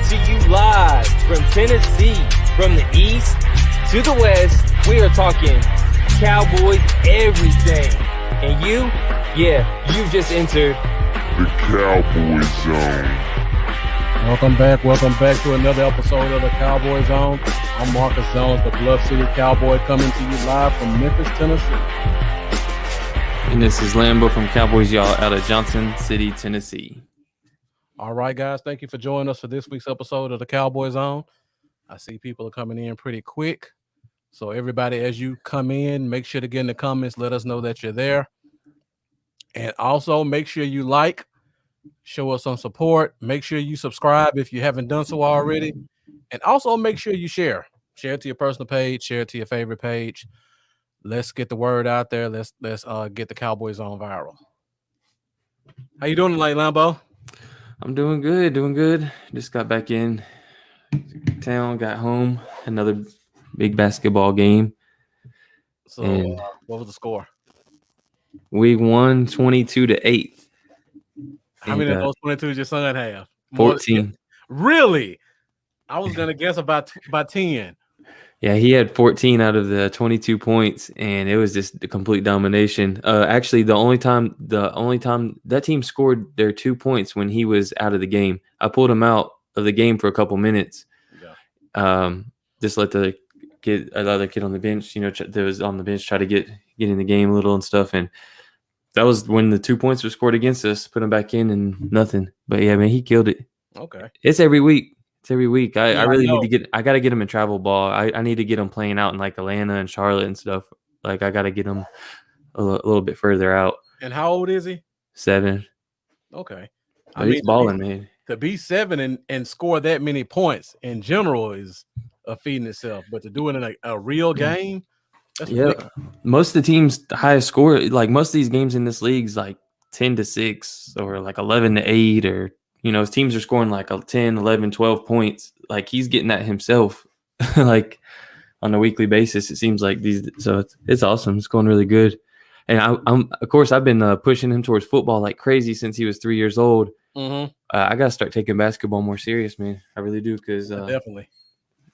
to you live from Tennessee, from the east to the west. We are talking Cowboys every day. And you've just entered the Cowboy Zone. Welcome back to another episode of the Cowboy Zone. I'm Marcus Jones, the Bluff City Cowboy, coming to you live from Memphis, Tennessee. And this is Lambo from Cowboys Y'all out of Johnson City, Tennessee. All right, guys, thank you for joining us for this week's episode of the Cowboy Zone. I see people are coming in pretty quick. So everybody, as you come in, make sure to get in the comments. Let us know that you're there. And also make sure you like, show us some support. Make sure you subscribe if you haven't done so already. And also make sure you share. Share it to your personal page. Share it to your favorite page. Let's get the word out there. Let's get the Cowboys on viral. How you doing tonight, Lambo? I'm doing good. Just got back in town, got home. Another big basketball game. So what was the score? We won 22-8. How many of those 22 did your son have? 14. Really? I was gonna guess about 10. Yeah, he had 14 out of the 22 points, and it was just a complete domination. Actually, the only time that team scored their 2 points when he was out of the game. I pulled him out of the game for a couple minutes. Yeah. Just let the other kid on the bench, that was on the bench, try to get in the game a little and stuff. And that was when the 2 points were scored against us. Put him back in and nothing. But yeah, man, he killed it. Okay. It's every week. I really need to I got to get him in travel ball. I need to get him playing out in like Atlanta and Charlotte and stuff. Like I got to get him a little bit further out. And how old is he? 7. Okay. He's balling, man. To be 7 and score that many points in general is a feat in itself. But to do it in a real game, that's ridiculous. Most of the teams, the highest score, like most of these games in this league is like 10-6 or like 11-8 or teams are scoring like 10, 11, 12 points. Like he's getting that himself, like on a weekly basis. It seems like so it's awesome. It's going really good. And I've been pushing him towards football like crazy since he was 3 years old. Mm-hmm. I got to start taking basketball more serious, man. I really do. Cause definitely.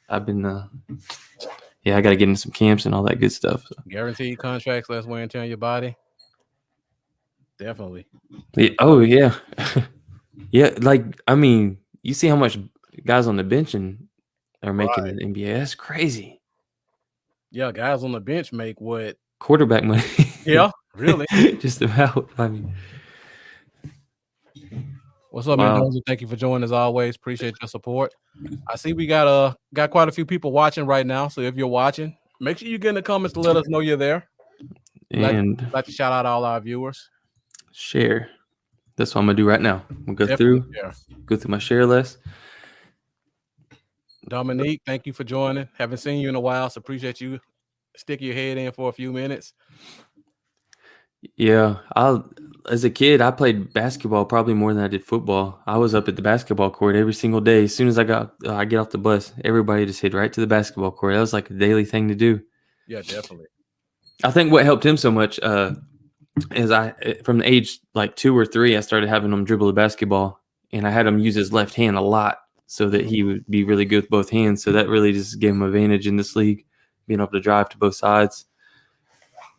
I've been, I got to get in some camps and all that good stuff. So. Guaranteed contracts, less wear and tear on your body. Definitely. Yeah, oh yeah. Yeah, you see how much guys on the bench are making in the NBA. That's crazy. Yeah, guys on the bench make what? Quarterback money. Yeah, really. Just about. What's up, man? Thank you for joining as always. Appreciate your support. I see we got quite a few people watching right now. So if you're watching, make sure you get in the comments to let us know you're there. And like to shout out all our viewers. Share. That's what I'm gonna do right now. I'm gonna go through my share list. Dominique, thank you for joining. Haven't seen you in a while, so appreciate you sticking your head in for a few minutes. Yeah, as a kid, I played basketball probably more than I did football. I was up at the basketball court every single day. As soon as I get off the bus, everybody just head right to the basketball court. That was like a daily thing to do. Yeah, definitely. I think what helped him so much is from the age like 2 or 3, I started having him dribble the basketball, and I had him use his left hand a lot so that he would be really good with both hands. So that really just gave him an advantage in this league, being able to drive to both sides.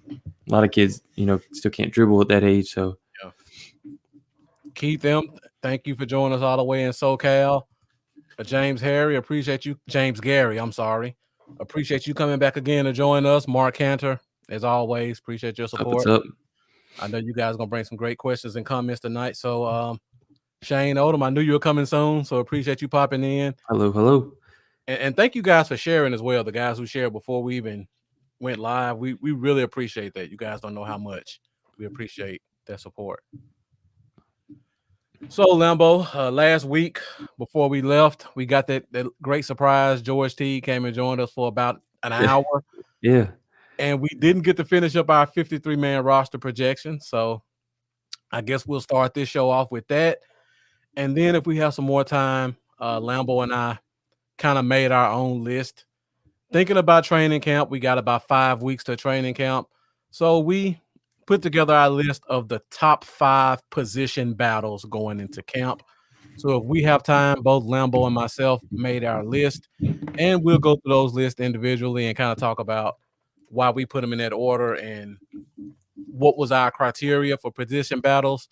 A lot of kids, still can't dribble at that age. So, yeah. Keith M, thank you for joining us all the way in SoCal. James Gary, appreciate you coming back again to join us. Mark Cantor, as always, appreciate your support. What's up? I know you guys are going to bring some great questions and comments tonight. So, Shane Odom, I knew you were coming soon, so appreciate you popping in. Hello. And thank you guys for sharing as well, the guys who shared before we even went live. We really appreciate that. You guys don't know how much we appreciate that support. So, Lambo, last week before we left, we got that great surprise. George T came and joined us for about an hour. Yeah. And we didn't get to finish up our 53-man roster projection. So I guess we'll start this show off with that. And then if we have some more time, Lambo and I kind of made our own list. Thinking about training camp, we got about 5 weeks to training camp. So we put together our list of the top 5 position battles going into camp. So if we have time, both Lambo and myself made our list, and we'll go through those lists individually and kind of talk about why we put them in that order and what was our criteria for position battles,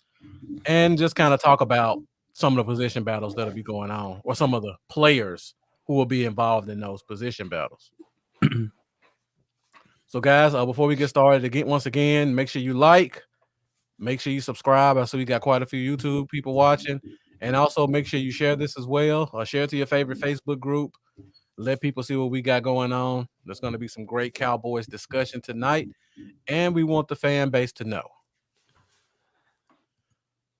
and just kind of talk about some of the position battles that'll be going on, or some of the players who will be involved in those position battles. So, guys, before we get started, once again, make sure you like, make sure you subscribe. I see we got quite a few YouTube people watching, and also make sure you share this as well, or share it to your favorite Facebook group. Let people see what we got going on. There's going to be some great Cowboys discussion tonight, and we want the fan base to know.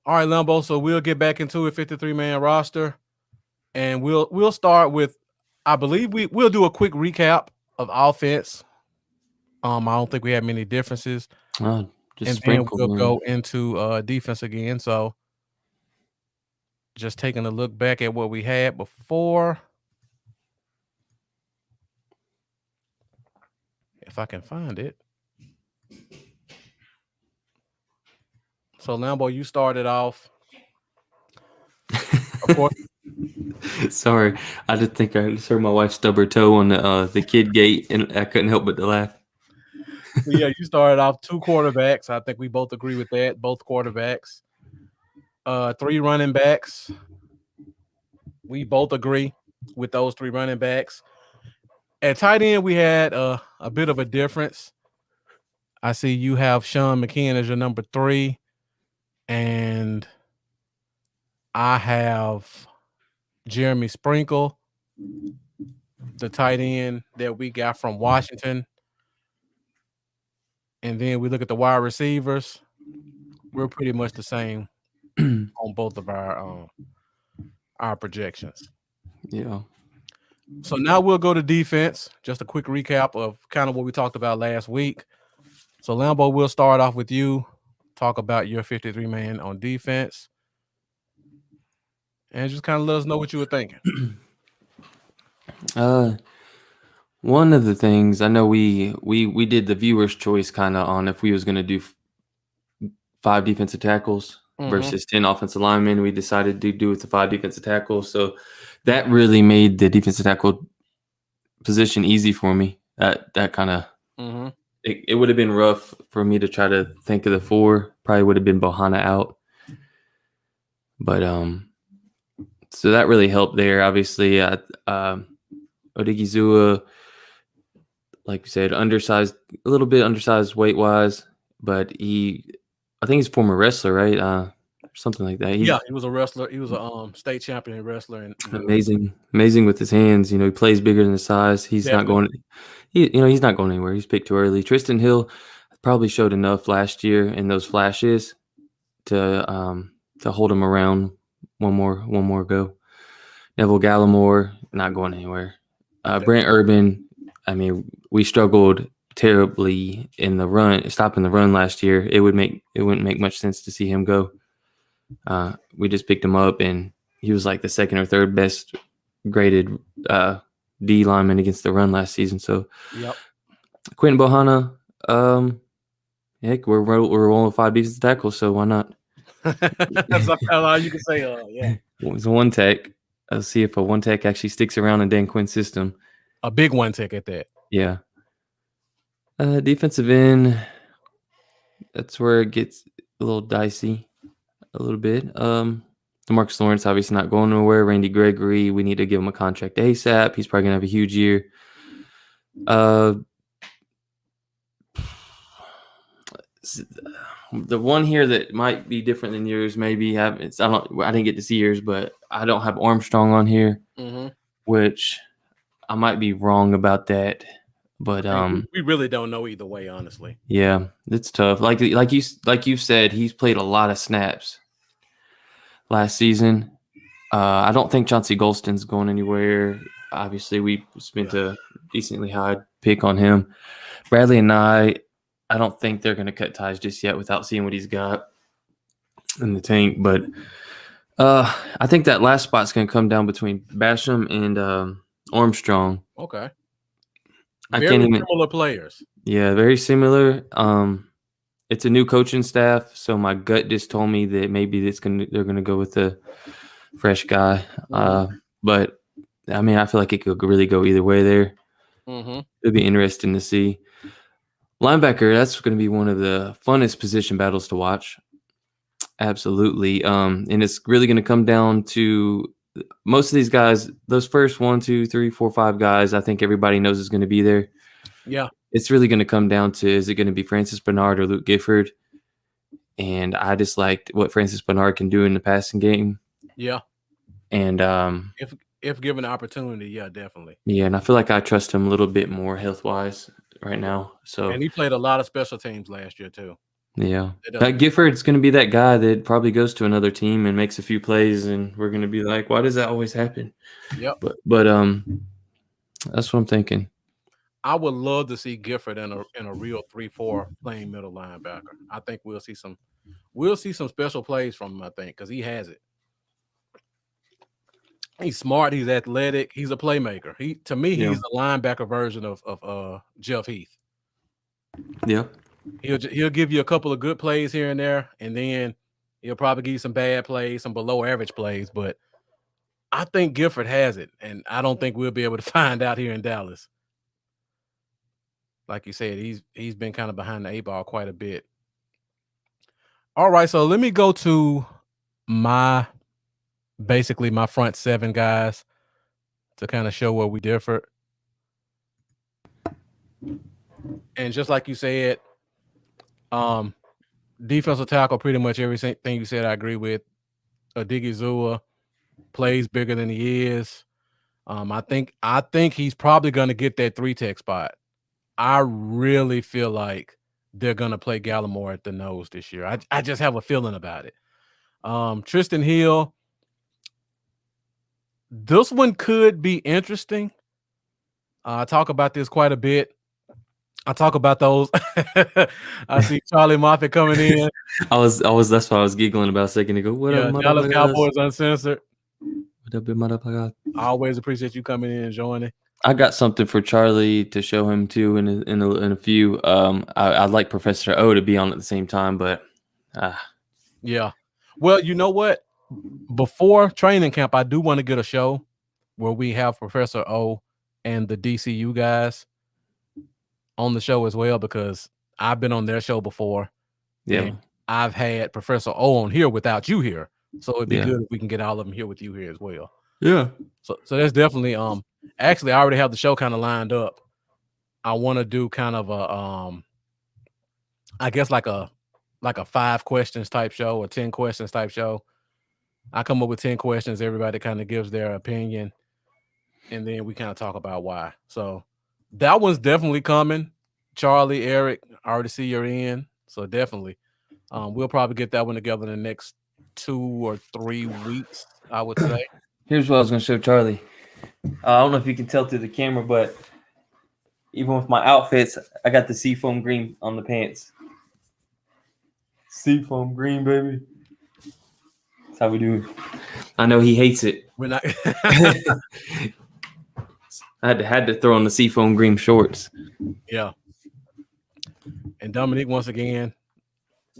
All right, Lambo. So we'll get back into a 53-man roster, and we'll start with, I believe we'll do a quick recap of offense. I don't think we have many differences. Just and sprinkle, then we'll man. go into defense again. So just taking a look back at what we had before. If I can find it. So Lambo, you started off. Of course. Sorry, I just think I just heard my wife stub her toe on the kid gate, and I couldn't help but to laugh. So yeah, you started off 2 quarterbacks. I think we both agree with that. Both quarterbacks. 3 running backs. We both agree with those 3 running backs. At tight end, we had a bit of a difference. I see you have Sean McKeon as your number 3, and I have Jeremy Sprinkle, the tight end that we got from Washington. And then we look at the wide receivers. We're pretty much the same on both of our projections. Yeah. So now we'll go to defense. Just a quick recap of kind of what we talked about last week. So Lambo, we'll start off with you. Talk about your 53-man on defense. And just kind of let us know what you were thinking. One of the things I know we did the viewer's choice kind of on if we was going to do 5 defensive tackles versus 10 offensive linemen. We decided to do with the 5 defensive tackles. So that really made the defensive tackle position easy for me. That kind of it would have been rough for me to try to think of the 4. Probably would have been Bohanna out. But so that really helped there. Obviously, Odigizua, like we said, undersized, a little bit undersized weight wise, but I think he's a former wrestler, right? Something like that. He was a wrestler. He was a state champion wrestler. And amazing with his hands. He plays bigger than his size. He's not going. He's not going anywhere. He's picked too early. Tristan Hill probably showed enough last year in those flashes to hold him around one more go. Neville Gallimore not going anywhere. Brent Urban. I mean, we struggled terribly in the run, stopping the run last year. It wouldn't make much sense to see him go. We just picked him up, and he was like the 2nd or 3rd best graded D lineman against the run last season. So, Quentin Bohanna, heck, we're rolling 5 defensive tackles, so why not? That's all you can say. Yeah, it was a 1 tech. Let's see if a 1 tech actually sticks around in Dan Quinn's system. A big 1 tech at that. Yeah. Defensive end, that's where it gets a little dicey, a little bit. DeMarcus Lawrence obviously not going nowhere. Randy Gregory, we need to give him a contract ASAP. He's probably gonna have a huge year. The one here that might be different than yours, maybe I didn't get to see yours, but I don't have Armstrong on here, which I might be wrong about that. But we really don't know either way, honestly. Yeah, it's tough. Like you said, he's played a lot of snaps last season. I don't think Chauncey Golston's going anywhere. Obviously, we spent a decently high pick on him. Bradley and I don't think they're going to cut ties just yet without seeing what he's got in the tank. But I think that last spot's going to come down between Basham and Armstrong. Okay. Similar players. Yeah, very similar. It's a new coaching staff, so my gut just told me that maybe they're going to go with the fresh guy. Mhm. But I mean, I feel like it could really go either way there. Mm-hmm. It'll be interesting to see. Linebacker, that's going to be one of the funnest position battles to watch. Absolutely. And it's really going to come down to most of these guys, those first 1, 2, 3, 4, 5 guys, I think everybody knows is going to be there. Yeah. It's really going to come down to, is it going to be Francis Bernard or Luke Gifford? And I just liked what Francis Bernard can do in the passing game. Yeah. And if given the opportunity, yeah, definitely. yeah, and I feel like I trust him a little bit more health-wise right now. So And he played a lot of special teams last year too. yeah, that Gifford's going to be that guy that probably goes to another team and makes a few plays, and we're going to be like, why does that always happen? Yep. But that's what I'm thinking. I would love to see Gifford in a real 3-4 playing middle linebacker. I think we'll see some special plays from him. I think because he has it. He's smart. He's athletic. He's a playmaker. He's a linebacker version of Jeff Heath. Yeah. He'll give you a couple of good plays here and there, and then he'll probably give you some bad plays, some below average plays. But I think Gifford has it, and I don't think we'll be able to find out here in Dallas. Like you said, he's been kind of behind the 8 ball quite a bit. All right, so let me go to my front 7 guys to kind of show where we differ. And just like you said, defensive tackle, pretty much everything you said I agree with. Odigizua plays bigger than he is. I think he's probably going to get that 3-tech spot. I really feel like they're going to play Gallimore at the nose this year. I just have a feeling about it. Tristan Hill, this one could be interesting. I talk about this quite a bit. I talk about those. I see Charlie Moffitt coming in. That's what I was giggling about a second ago. What up, Dallas Cowboys Uncensored. What up, motherfucker? I always appreciate you coming in and joining. I got something for Charlie to show him too in a few. I'd like Professor O to be on at the same time, but yeah. Well, you know what? Before training camp, I do want to get a show where we have Professor O and the DCU guys on the show as well, because I've been on their show before. Yeah. I've had Professor O on here without you here. So it'd be good if we can get all of them here with you here as well. Yeah. So that's definitely actually I already have the show kind of lined up. I want to do kind of a I guess like a 5 questions type show or 10 questions type show. I come up with 10 questions, everybody kind of gives their opinion, and then we kind of talk about why. So that one's definitely coming. Charlie, Eric, I already see you're in. So definitely. We'll probably get that one together in the next 2 or 3 weeks, I would say. Here's what I was going to show Charlie. I don't know if you can tell through the camera, but even with my outfits, I got the seafoam green on the pants. Seafoam green, baby. That's how we do it. I know he hates it. We're not. I had to throw on the seafoam green shorts. Yeah. And Dominique, once again,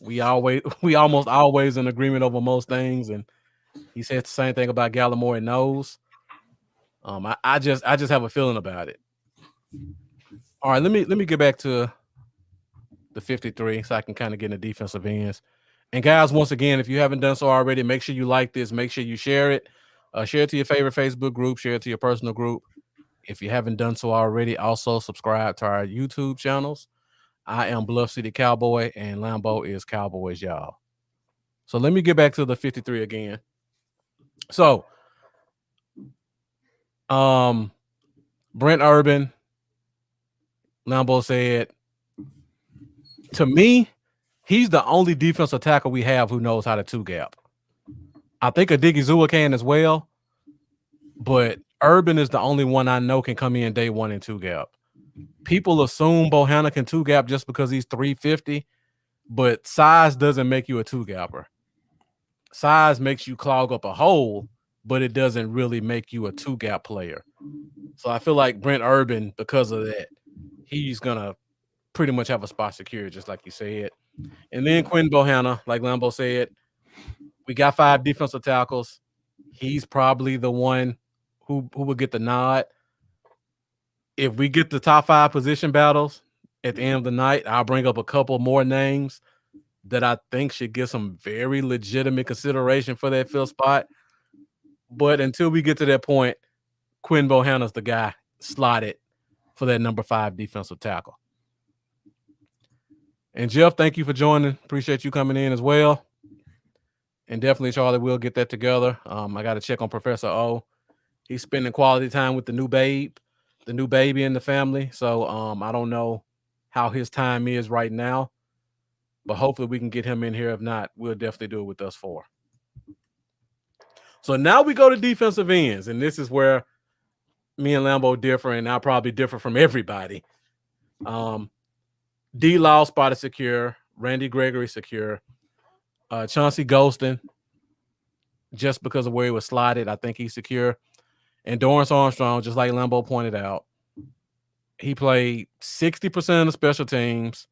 we almost always in agreement over most things, and he said the same thing about Gallimore and knows. I just have a feeling about it. All right, let me get back to the 53 so I can kind of get in the defensive ends. And guys, once again, if you haven't done so already, make sure you like this. Make sure you share it. Share it to your favorite Facebook group. Share it to your personal group. If you haven't done so already, also subscribe to our YouTube channels. I am Bluff City Cowboy, and Lambeau is Cowboys, y'all. So let me get back to the 53 again. So, Brent Urban, Lambeau said, to me, he's the only defensive tackle we have who knows how to 2-gap. I think Odigizua can as well, but Urban is the only one I know can come in day 1 and 2-gap. People assume Bohanna can 2-gap just because he's 350, but size doesn't make you a 2-gapper. Size makes you clog up a hole, but it doesn't really make you a 2-gap player. So I feel like Brent Urban, because of that, he's going to pretty much have a spot secured, just like you said. And then Quinn Bohanna, like Lambeau said, we got 5 defensive tackles. he's probably the one who would get the nod. If we get the top 5 position battles at the end of the night, I'll bring up a couple more names that I think should get some very legitimate consideration for that 5th spot. But until we get to that point, Quinn Bohanna's the guy slotted for that number 5 defensive tackle. And Jeff, thank you for joining. Appreciate you coming in as well. And definitely, Charlie, we'll get that together. I got to check on Professor O. He's spending quality time with the new baby in the family. So I don't know how his time is right now, but hopefully we can get him in here. If not, we'll definitely do it with us 4. So now we go to defensive ends, and this is where me and Lambo differ, and I'll probably differ from everybody. D-Law spot is secure. Randy Gregory secure. Chauncey Golston, just because of where he was slotted, I think he's secure. And Dorrance Armstrong, just like Lambo pointed out, he played 60% of the special teams.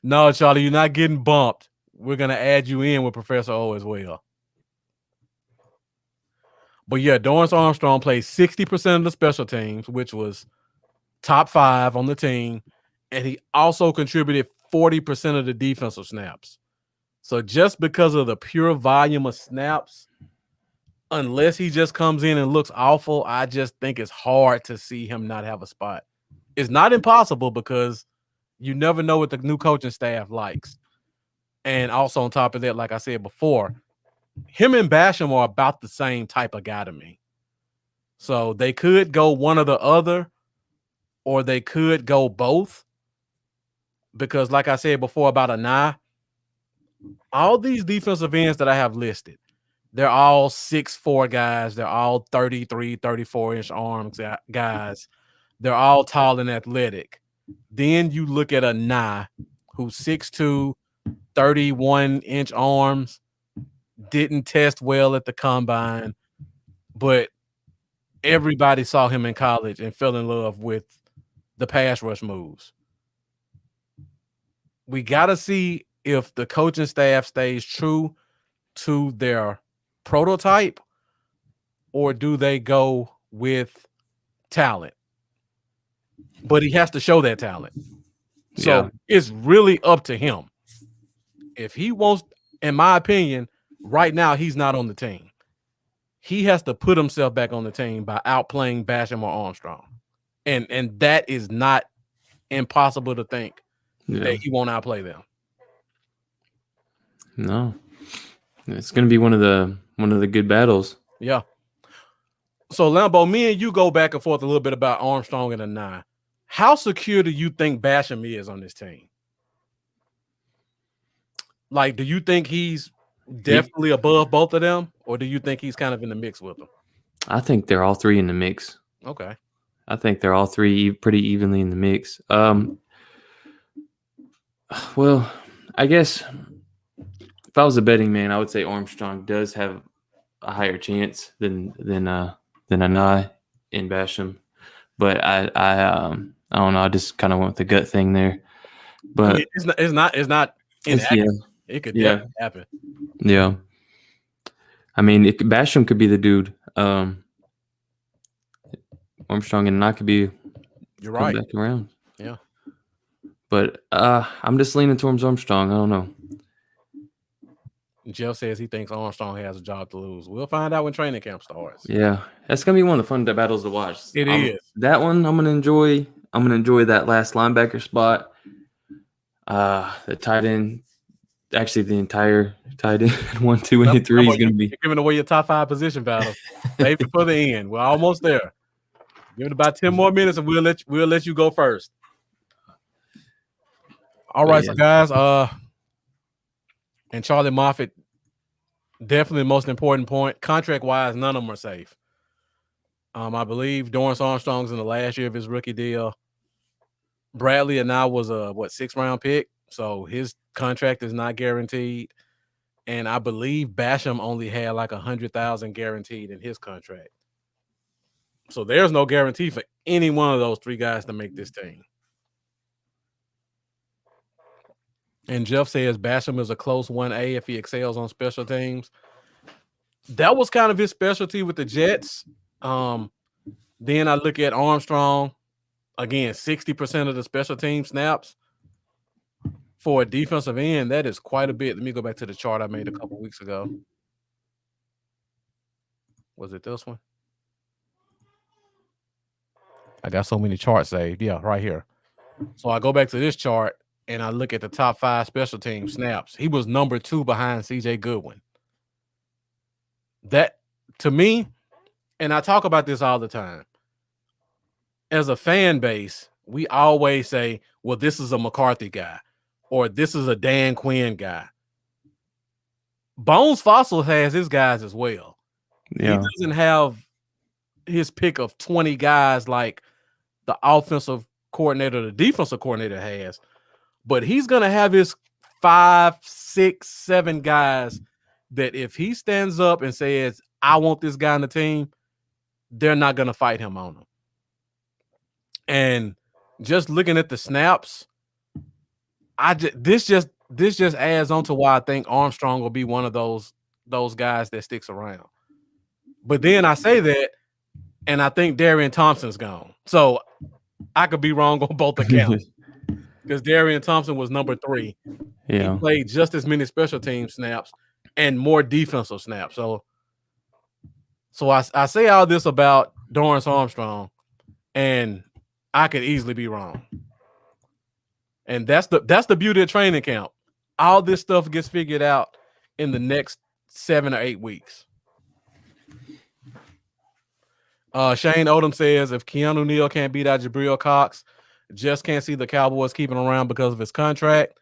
No, Charlie, you're not getting bumped. We're going to add you in with Professor O as well. But yeah, Dorrance Armstrong played 60% of the special teams, which was top 5 on the team. And he also contributed 40% of the defensive snaps. So just because of the pure volume of snaps, unless he just comes in and looks awful, I just think it's hard to see him not have a spot. It's not impossible because you never know what the new coaching staff likes. And also on top of that, like I said before, him and Basham are about the same type of guy to me. So they could go one or the other, or they could go both. Because like I said before about Anai, all these defensive ends that I have listed, they're all 6'4" guys. They're all 33, 34-inch arms guys. They're all tall and athletic. Then you look at Anai, who's 6'2", 31-inch arms, didn't test well at the combine, but everybody saw him in college and fell in love with the pass rush moves. We got to see if the coaching staff stays true to their prototype, or do they go with talent? But he has to show that talent. So it's really up to him. If he wants, in my opinion, right now he's not on the team. He has to put himself back on the team by outplaying Basham or Armstrong. And that is not impossible to think that he won't outplay them. No. It's going to be one of the good battles. Yeah. So Lambo, me and you go back and forth a little bit about Armstrong and Anai. How secure do you think Basham is on this team? Like, do you think he's definitely above both of them, or do you think he's kind of in the mix with them? I think they're all 3 in the mix. Okay. I think they're all 3 pretty evenly in the mix. Well, I guess if I was a betting man, I would say Armstrong does have a higher chance than Anai in Basham. But I don't know. I just kind of went with the gut thing there. But I mean, it's not inaccurate. It could definitely happen. Yeah. I mean, Basham could be the dude. Armstrong and Anai could be. You're right. Back around. Yeah. But I'm just leaning towards Armstrong. I don't know. Jeff says he thinks Armstrong has a job to lose. We'll find out when training camp starts. Yeah, that's gonna be one of the fun battles to watch. It is. That one I'm gonna enjoy. I'm gonna enjoy that last linebacker spot. The tight end, actually the entire tight end 1, 2, and 3 is gonna be giving away your top 5 position battle. Save it for the end. We're almost there. Give it about 10 more minutes, and we'll let you go first. All right, so guys. And Charlie Moffitt, definitely the most important point. Contract-wise, none of them are safe. I believe Dorrance Armstrong's in the last year of his rookie deal. Bradley and I was a 6th-round pick, so his contract is not guaranteed. And I believe Basham only had like $100,000 guaranteed in his contract. So there's no guarantee for any one of those 3 guys to make this team. And Jeff says Basham is a close 1A if he excels on special teams. that was kind of his specialty with the Jets. Then I look at Armstrong, again, 60% of the special team snaps for a defensive end. That is quite a bit. Let me go back to the chart I made a couple weeks ago. Was it this one? I got so many charts saved. Yeah, right here. So I go back to this chart and I look at the top 5 special team snaps. He was number 2 behind CJ Goodwin. That, to me, and I talk about this all the time, as a fan base, we always say, well, this is a McCarthy guy or this is a Dan Quinn guy. Bones Fossil has his guys as well. Yeah. He doesn't have his pick of 20 guys like the offensive coordinator, the defensive coordinator has, but he's going to have his 5, 6, 7 guys that if he stands up and says, I want this guy on the team, they're not going to fight him on him. And just looking at the snaps, this just adds on to why I think Armstrong will be one of those guys that sticks around. But then I say that, and I think Darian Thompson's gone. So I could be wrong on both accounts because Darian Thompson was number 3. Yeah. He played just as many special team snaps and more defensive snaps. So I say all this about Dorrance Armstrong, and I could easily be wrong. And that's the beauty of training camp. All this stuff gets figured out in the next 7 or 8 weeks. Shane Odom says if Keanu Neal can't beat out Jabril Cox, just can't see the Cowboys keeping him around because of his contract.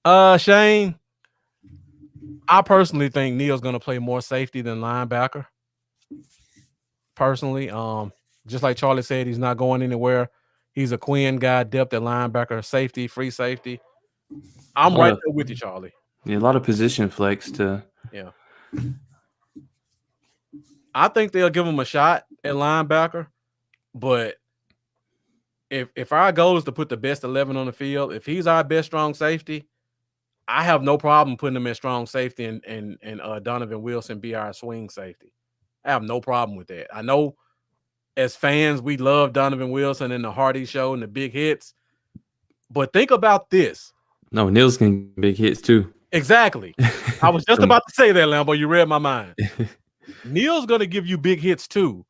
Shane, I personally think Neal's going to play more safety than linebacker. Personally, just like Charlie said, he's not going anywhere. He's a Quinn guy, depth at linebacker, safety, free safety. I'm right there with you, Charlie. Yeah, a lot of position flex to. Yeah. I think they'll give him a shot at linebacker, but if our goal is to put the best 11 on the field, if he's our best strong safety, I have no problem putting him in strong safety and Donovan Wilson be our swing safety. I have no problem with that. I know as fans, we love Donovan Wilson and the Hardy Show and the big hits, but think about this. No, Neal's getting big hits too. Exactly. I was just about to say that, Lambo. You read my mind. Neal's going to give you big hits too.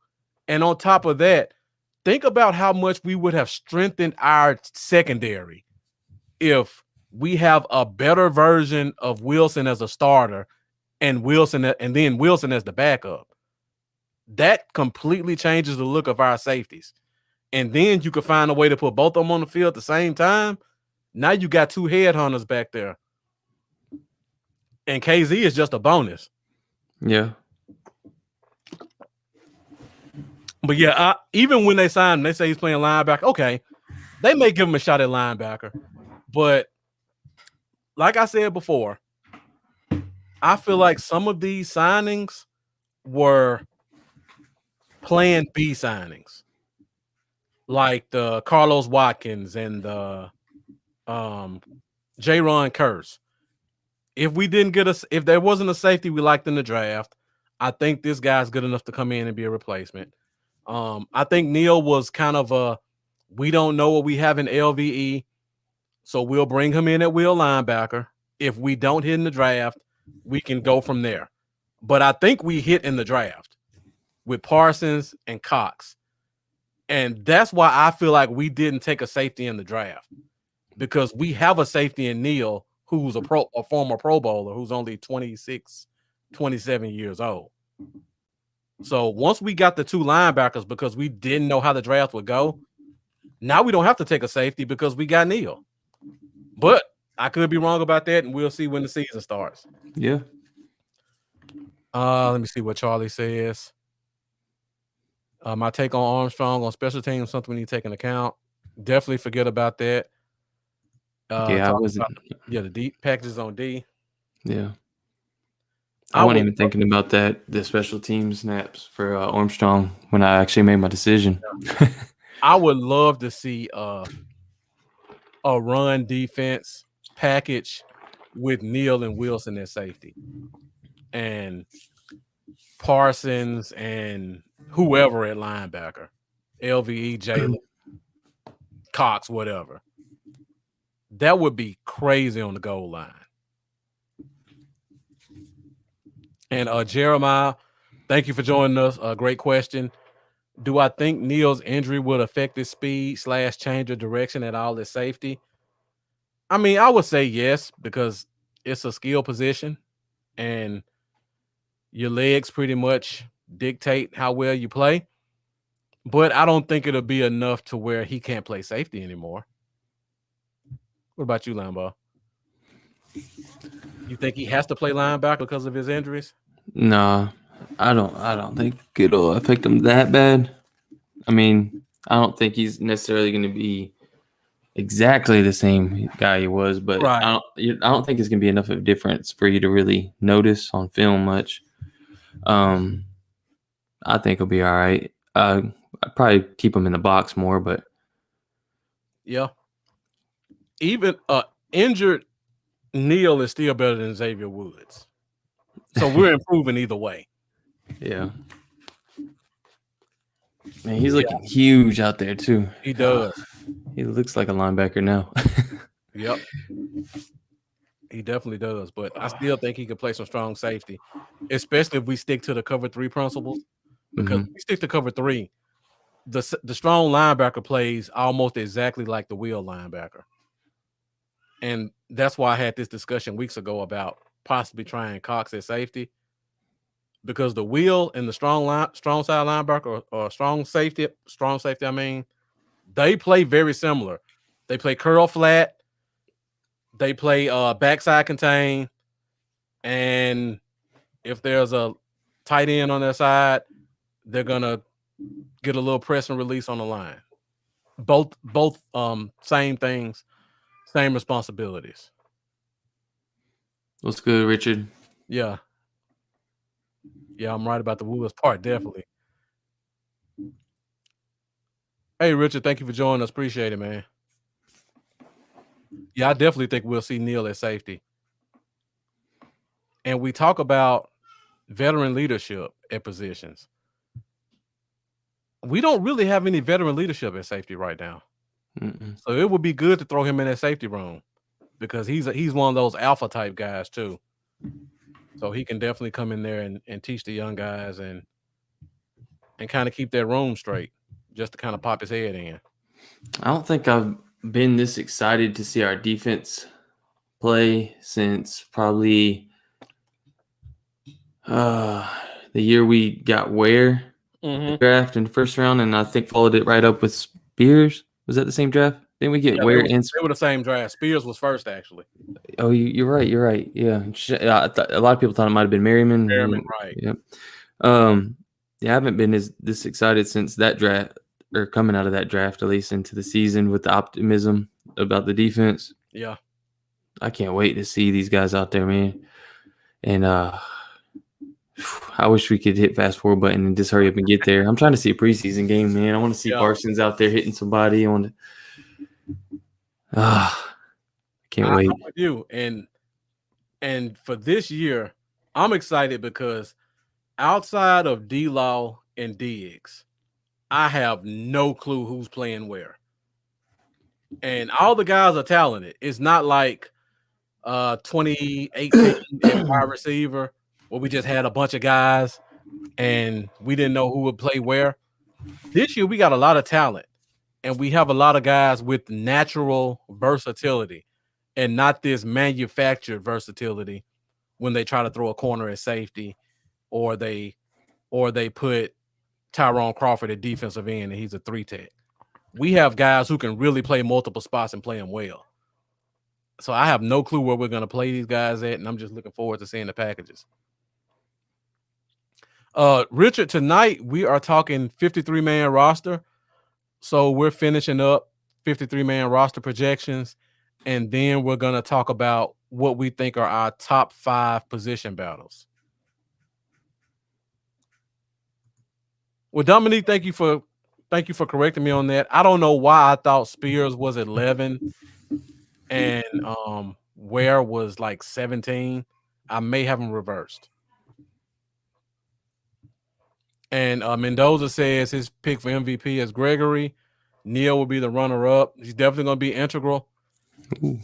And on top of that, think about how much we would have strengthened our secondary if we have a better version of Wilson as a starter and then Wilson as the backup. That completely changes the look of our safeties. And then you can find a way to put both of them on the field at the same time. Now you got 2 headhunters back there. And KZ is just a bonus. Yeah. But yeah, even when they sign him, they say he's playing linebacker. Okay, they may give him a shot at linebacker. But like I said before, I feel like some of these signings were plan B signings. Like the Carlos Watkins and the J-Ron Curse. If there wasn't a safety we liked in the draft, I think this guy's good enough to come in and be a replacement. I think Neal was kind of we don't know what we have in LVE, so we'll bring him in at will linebacker. If we don't hit in the draft, we can go from there. But I think we hit in the draft with Parsons and Cox. And that's why I feel like we didn't take a safety in the draft, because we have a safety in Neal who's a former Pro Bowler who's only 26, 27 years old. So once we got the 2 linebackers because we didn't know how the draft would go, now we don't have to take a safety because we got Neal. But I could be wrong about that, and we'll see when the season starts. Yeah. Let me see what Charlie says. My take on Armstrong on special teams, something we need to take into account. Definitely forget about that. I wasn't. The deep packages on D. Yeah. I wasn't even thinking about that, the special team snaps for Armstrong when I actually made my decision. I would love to see a run defense package with Neal and Wilson at safety. And Parsons and whoever at linebacker, LVE, Jalen, Cox, whatever. That would be crazy on the goal line. And Jeremiah, thank you for joining us. Great question. Do I think Neal's injury would affect his speed / change of direction at all at safety? I mean, I would say yes, because it's a skill position and your legs pretty much dictate how well you play. But I don't think it'll be enough to where he can't play safety anymore. What about you, Lambo? You think he has to play linebacker because of his injuries? No, I don't think it'll affect him that bad. I mean, I don't think he's necessarily going to be exactly the same guy he was, but Right. I don't think it's going to be enough of a difference for you to really notice on film much. I think he'll be all right. I'd probably keep him in the box more, but yeah. Even injured Neal is still better than Xavier Woods. So we're improving either way. Yeah. Man, he's looking huge out there too. He does. He looks like a linebacker now. Yep. He definitely does, but I still think he could play some strong safety, especially if we stick to the cover 3 principles. Because if we stick to cover 3, the strong linebacker plays almost exactly like the wheel linebacker. And that's why I had this discussion weeks ago about possibly trying Cox at safety, because the wheel and the strong side linebacker or strong safety, I mean, they play very similar. They play curl flat, they play backside contain, and if there's a tight end on their side, they're gonna get a little press and release on the line. Both same things, same responsibilities. What's good, Richard? Yeah, I'm right about the Woods part, definitely. Hey, Richard, thank you for joining us. Appreciate it, man. Yeah, I definitely think we'll see Neal at safety. And we talk about veteran leadership at positions. We don't really have any veteran leadership at safety right now. So it would be good to throw him in that safety room, because he's one of those alpha type guys too. So he can definitely come in there and teach the young guys and kind of keep that room straight, just to kind of pop his head in. I don't think I've been this excited to see our defense play since probably the year we got Ware the draft in the first round, and I think followed it right up with Spears. Was that the same draft? Didn't we get Ware and they were the same draft. Spears was first, actually. Oh, you're right. You're right. Yeah, I thought a lot of people thought it might have been Merriman. Right? Yep. Yeah, I haven't been this excited since that draft, or coming out of that draft, at least into the season, with the optimism about the defense. Yeah, I can't wait to see these guys out there, man. And I wish we could hit fast forward button and just hurry up and get there. I'm trying to see a preseason game, man. I want to see Parsons out there hitting somebody. I want to. Can't wait. I'm with you. And for this year, I'm excited because outside of D-Law and Diggs, I have no clue who's playing where. And all the guys are talented. It's not like 2018 at wide receiver, where we just had a bunch of guys and we didn't know who would play where. This year, we got a lot of talent, and we have a lot of guys with natural versatility and not this manufactured versatility when they try to throw a corner at safety, or they put Tyrone Crawford at defensive end and he's a 3-tech. We have guys who can really play multiple spots and play them well. So I have no clue where we're going to play these guys at, and I'm just looking forward to seeing the packages. Richard, tonight we are talking 53-man roster. So we're finishing up 53-man roster projections, and then we're going to talk about what we think are our top 5 position battles. Well, Dominique, thank you for correcting me on that. I don't know why I thought Spears was 11 and Ware was like 17. I may have them reversed. And Mendoza says his pick for MVP is Gregory. Neal will be the runner-up. He's definitely going to be integral. Ooh.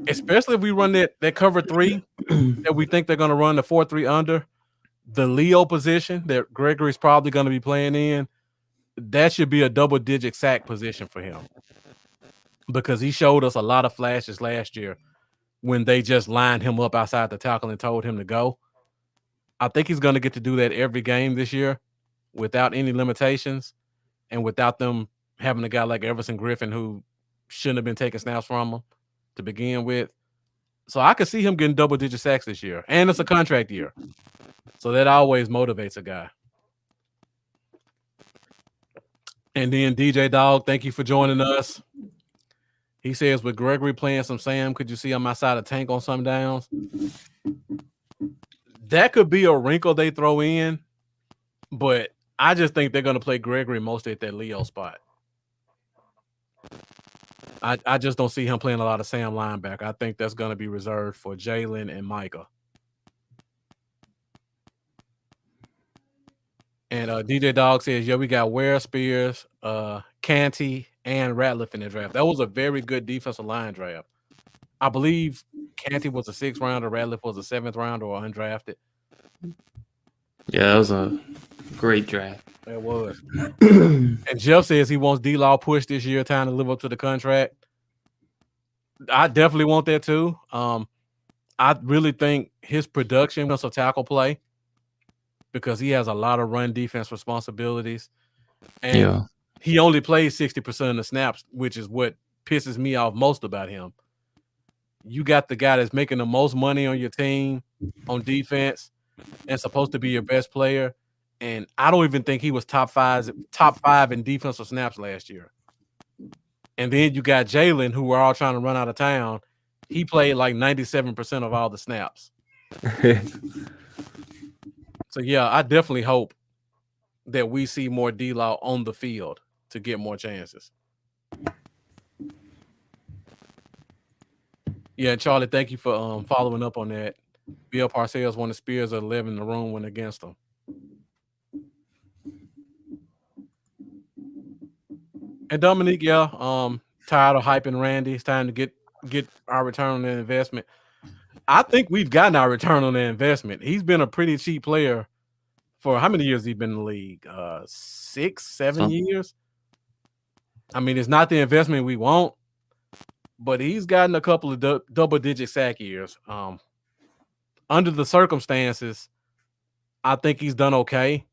Especially if we run that cover 3 that we think they're going to run, the 4-3 under. The Leo position that Gregory's probably going to be playing in, that should be a double-digit sack position for him. Because he showed us a lot of flashes last year when they just lined him up outside the tackle and told him to go. I think he's going to get to do that every game this year without any limitations and without them having a guy like Everson Griffin who shouldn't have been taking snaps from him to begin with. So I could see him getting double-digit sacks this year. And it's a contract year. So that always motivates a guy. And then DJ Dog, thank you for joining us. He says, with Gregory playing some Sam, could you see him outside of Tank on some downs? That could be a wrinkle they throw in, but I just think they're going to play Gregory mostly at that Leo spot. I just don't see him playing a lot of Sam linebacker. I think that's going to be reserved for Jalen and Micah. And DJ Dog says, yeah, we got Ware, Spears, Canty, and Ratliff in the draft. That was a very good defensive line draft. I believe Canty was a 6th rounder, Ratliff was a 7th rounder or undrafted. Yeah, that was a great draft. It was. And Jeff says he wants D-Law pushed this year, time to live up to the contract. I definitely want that too. I really think his production was a tackle play because he has a lot of run defense responsibilities. And he only plays 60% of the snaps, which is what pisses me off most about him. You got the guy that's making the most money on your team on defense and supposed to be your best player. And I don't even think he was top five in defensive snaps last year. And then you got Jalen, who we're all trying to run out of town. He played like 97% of all the snaps. So, yeah, I definitely hope that we see more D-Law on the field to get more chances. Yeah, Charlie, thank you for following up on that. Bill Parcells wanted Spears at 11 in the room when against him. And Dominique, tired of hyping Randy. It's time to get our return on the investment. I think we've gotten our return on the investment. He's been a pretty cheap player for how many years he's been in the league? 6, 7 years. I mean, it's not the investment we want, but he's gotten a couple of double-digit sack years. Under the circumstances, I think he's done okay.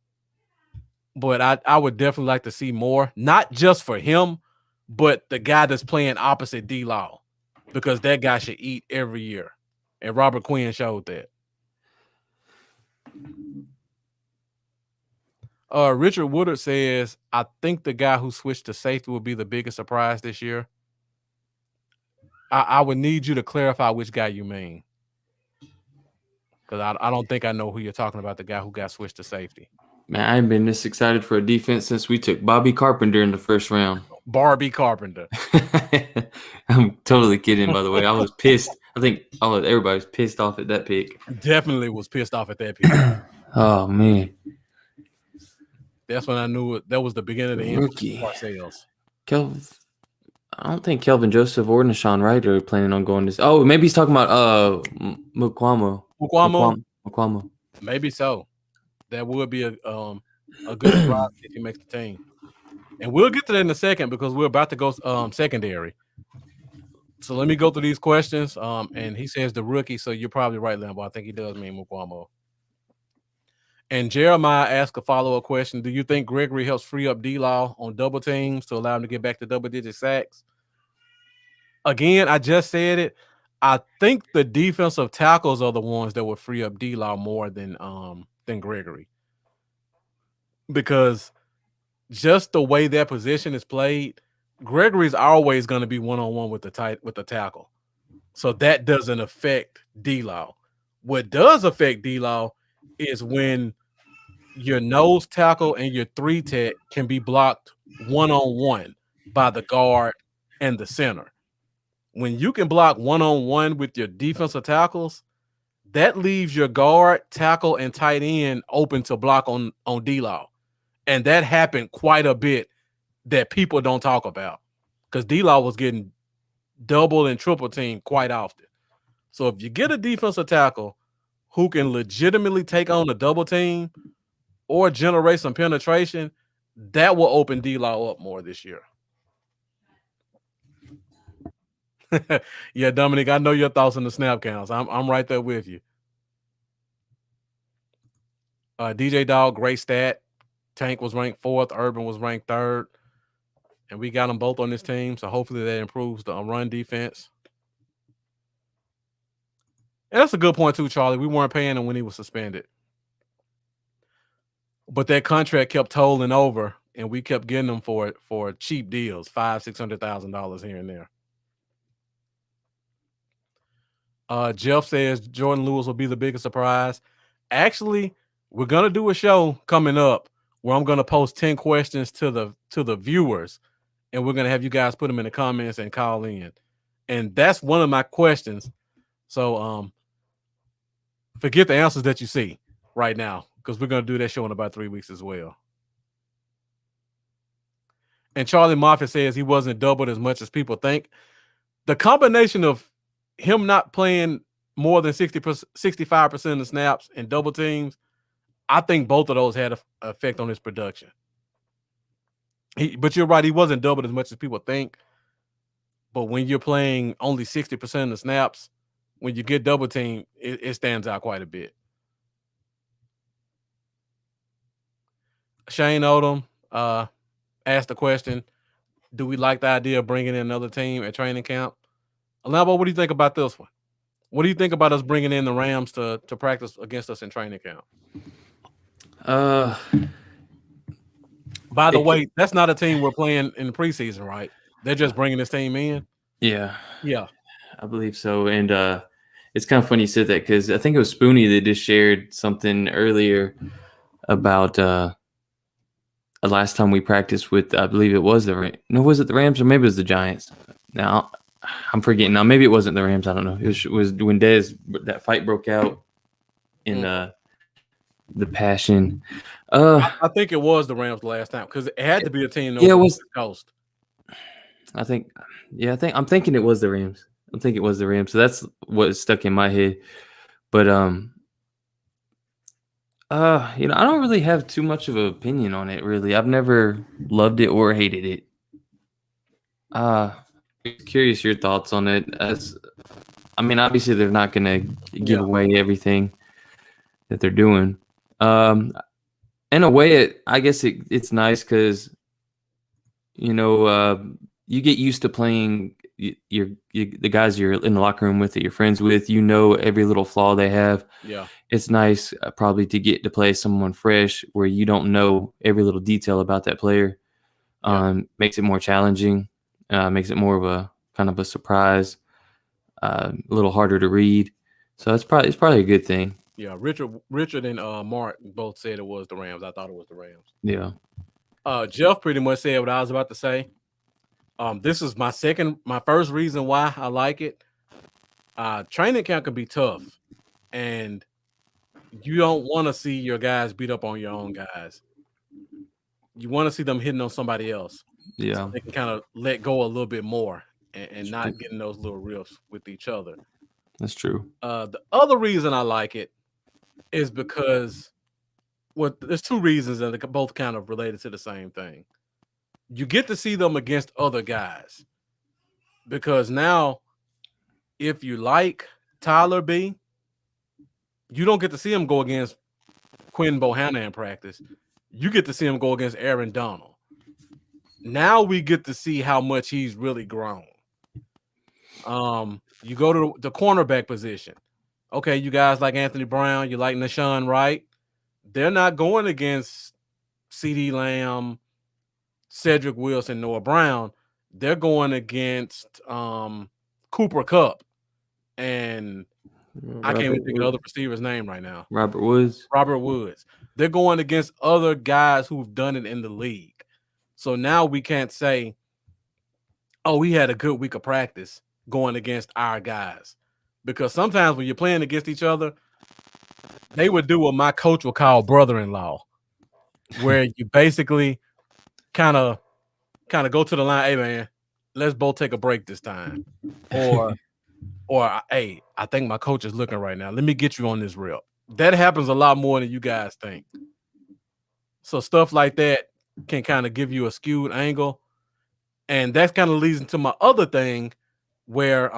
But I would definitely like to see more, not just for him, but the guy that's playing opposite D-Law, because that guy should eat every year. And Robert Quinn showed that. Richard Woodard says, I think the guy who switched to safety will be the biggest surprise this year. I would need you to clarify which guy you mean. Because I don't think I know who you're talking about, the guy who got switched to safety. Man, I ain't been this excited for a defense since we took Bobby Carpenter in the first round. Barbie Carpenter. I'm totally kidding, by the way. I was pissed. I think everybody was pissed off at that pick. Definitely was pissed off at that pick. Oh, man. That's when I knew that was the beginning of the end for Parcells. I don't think Kelvin Joseph or Nashawn Wright are planning on going this. Oh, maybe he's talking about Mukwamo. Maybe so. That would be a good drop if he makes the team. And we'll get to that in a second because we're about to go secondary. So let me go through these questions. And he says the rookie, so you're probably right, Lambo. I think he does mean Mukwamo. And Jeremiah asked a follow-up question. Do you think Gregory helps free up D-Law on double teams to allow him to get back to double-digit sacks? Again, I just said it. I think the defensive tackles are the ones that would free up D-Law more than Gregory. Because just the way that position is played, Gregory's always going to be one-on-one with the tackle. So that doesn't affect D-Law. What does affect D-Law is when your nose tackle and your 3-tech can be blocked one-on-one by the guard and the center. When you can block one-on-one with your defensive tackles, that leaves your guard, tackle, and tight end open to block on D-Law. And that happened quite a bit that people don't talk about because D-Law was getting double and triple team quite often. So if you get a defensive tackle who can legitimately take on a double team or generate some penetration, that will open D-Law up more this year. Yeah, Dominic, I know your thoughts on the snap counts. I'm right there with you. DJ Dog, great stat. Tank was ranked 4th. Urban was ranked 3rd. And we got them both on this team, so hopefully that improves the run defense. And that's a good point too, Charlie. We weren't paying him when he was suspended. But that contract kept tolling over, and we kept getting them for cheap deals, $500,000-$600,000 here and there. Jeff says Jordan Lewis will be the biggest surprise. Actually, we're gonna do a show coming up where I'm gonna post 10 questions to the viewers, and we're gonna have you guys put them in the comments and call in. And that's one of my questions. So forget the answers that you see right now, because we're gonna do that show in about 3 weeks as well. And Charlie Moffitt says he wasn't doubled as much as people think. The combination of him not playing more than 65% of the snaps and double teams, I think both of those had an effect on his production. But you're right, he wasn't doubled as much as people think. But when you're playing only 60% of the snaps, when you get double team, it stands out quite a bit. Shane Odom asked the question, do we like the idea of bringing in another team at training camp? Lambo, what do you think about this one? What do you think about us bringing in the Rams to practice against us in training camp? By the way, that's not a team we're playing in the preseason, right? They're just bringing this team in? Yeah. Yeah. I believe so. And it's kind of funny you said that because I think it was Spoonie that just shared something earlier about last time we practiced with, I believe it was was it the Rams or maybe it was the Giants? Now, I'm forgetting. Now, maybe it wasn't the Rams. I don't know. It was when that fight broke out in the Passion. I think it was the Rams last time because it had to be a team. Yeah, it was the coast. I'm thinking it was the Rams. I think it was the Rams. So that's what stuck in my head. But I don't really have too much of an opinion on it. Really, I've never loved it or hated it. Curious your thoughts on it. Obviously they're not going to give away everything that they're doing. In a way, I guess it's nice because you get used to playing the guys you're in the locker room with, that you're friends with. Every little flaw they have. Yeah, it's nice probably to get to play someone fresh where you don't know every little detail about that player. Makes it more challenging. Makes it more of a kind of a surprise, a little harder to read. So it's probably a good thing. Yeah, Richard and Mark both said it was the Rams. I thought it was the Rams. Yeah. Jeff pretty much said what I was about to say. This is my first reason why I like it. Training camp can be tough, and you don't want to see your guys beat up on your own guys. You want to see them hitting on somebody else. Yeah, so they can kind of let go a little bit more and not getting those little riffs with each other. That's true. The other reason I like it is because there's two reasons, and they're both kind of related to the same thing. You get to see them against other guys because now, if you like Tyler B, you don't get to see him go against Quinn Bohanna in practice. You get to see him go against Aaron Donald. Now we get to see how much he's really grown. You go to the cornerback position. Okay, you guys like Anthony Brown, you like Nashawn Wright. They're not going against CeeDee Lamb, Cedric Wilson, Noah Brown. They're going against Cooper Kupp, and I can't even think of the other receiver's name right now. Robert Woods. They're going against other guys who've done it in the league. So now we can't say, oh, we had a good week of practice going against our guys. Because sometimes when you're playing against each other, they would do what my coach would call brother-in-law, where you basically kind of go to the line. Hey man, let's both take a break this time, or hey, I think my coach is looking right now. Let me get you on this rep. That happens a lot more than you guys think. So stuff like that can kind of give you a skewed angle. And that kind of leads into my other thing where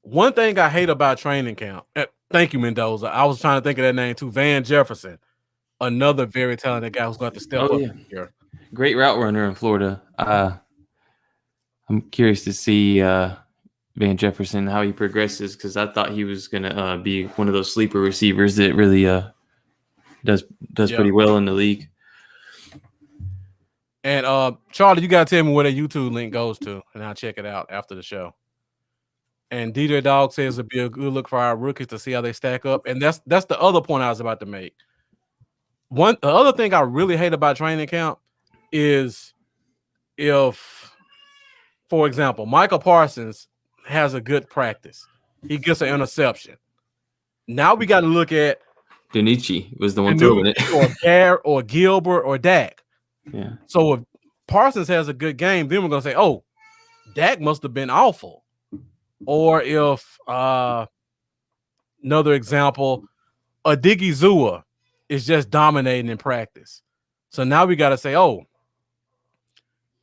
one thing I hate about training camp. Thank you, Mendoza. I was trying to think of that name too. Van Jefferson, another very talented guy who's going to have to step up here. Great route runner in Florida. I'm curious to see Van Jefferson, how he progresses, because I thought he was going to be one of those sleeper receivers that really does pretty well in the league. And Charlie, you got to tell me where the YouTube link goes to, and I'll check it out after the show. And DJ Dog says it'd be a good look for our rookies to see how they stack up. And that's the other point I was about to make. The other thing I really hate about training camp is if, for example, Michael Parsons has a good practice. He gets an interception. Now we got to look at Danichi was the one throwing it. Or Garrett or Gilbert or Dak. Yeah. So if Parsons has a good game, then we're going to say, oh, Dak must have been awful. Or if another example, Adigi Zua is just dominating in practice. So now we got to say, oh,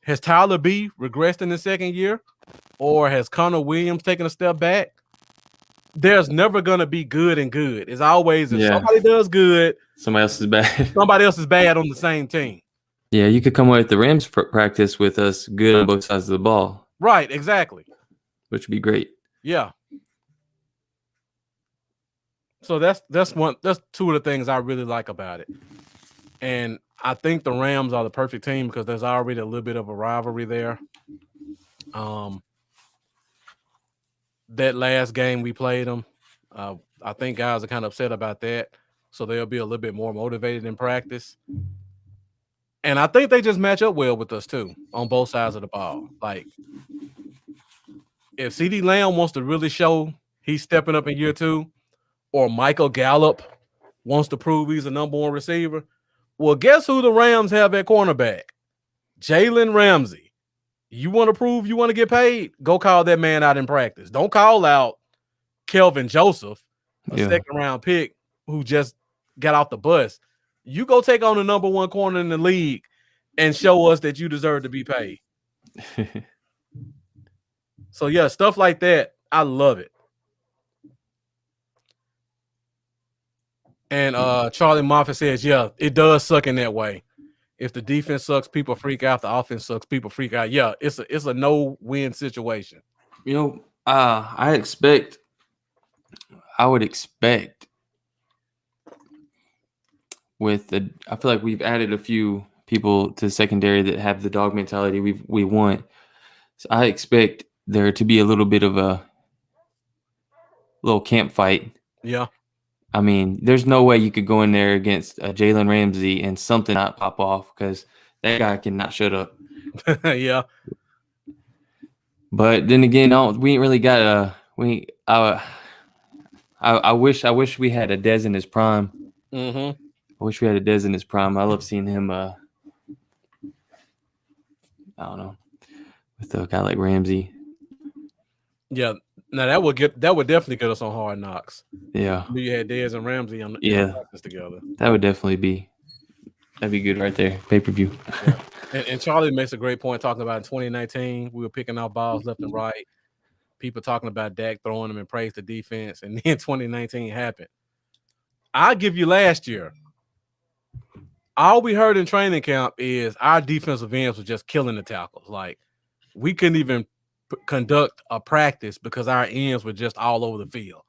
has Tyler B regressed in the second year? Or has Connor Williams taken a step back? There's never going to be good and good. It's always if somebody does good, somebody else is bad. Somebody else is bad on the same team. Yeah, you could come away with the Rams practice with us good on both sides of the ball. Right, exactly. Which would be great. Yeah. So that's two of the things I really like about it. And I think the Rams are the perfect team because there's already a little bit of a rivalry there. That last game we played them, I think guys are kind of upset about that. So they'll be a little bit more motivated in practice. And I think they just match up well with us too on both sides of the ball. Like if CeeDee Lamb wants to really show he's stepping up in year 2, or Michael Gallup wants to prove he's a number 1 receiver, well, guess who the Rams have at cornerback? Jalen Ramsey. You want to prove you want to get paid? Go call that man out in practice. Don't call out Kelvin Joseph, a second-round pick who just got off the bus. You go take on the number 1 corner in the league and show us that you deserve to be paid. So, yeah, stuff like that, I love it. And Charlie Moffitt says, yeah, it does suck in that way. If the defense sucks, people freak out. The offense sucks, people freak out. Yeah, it's a no-win situation. You know, I would expect I feel like we've added a few people to the secondary that have the dog mentality we want. So I expect there to be a little bit of a little camp fight. Yeah. I mean, there's no way you could go in there against Jalen Ramsey and something not pop off because that guy cannot shut up. Yeah. But then again, we ain't really got I wish we had a Dez in his prime. Mm-hmm. I wish we had a Dez in his prime. I love seeing him. I don't know, with a guy like Ramsey. Yeah. Now that would definitely get us on Hard Knocks. Yeah. You had Dez and Ramsey on practice together. That would definitely be. That'd be good right there. Pay-per-view. Yeah. And Charlie makes a great point talking about in 2019 we were picking out balls left and right. People talking about Dak throwing them and praise the defense, and then 2019 happened. I'll give you last year. All we heard in training camp is our defensive ends were just killing the tackles. Like we couldn't even conduct a practice because our ends were just all over the field.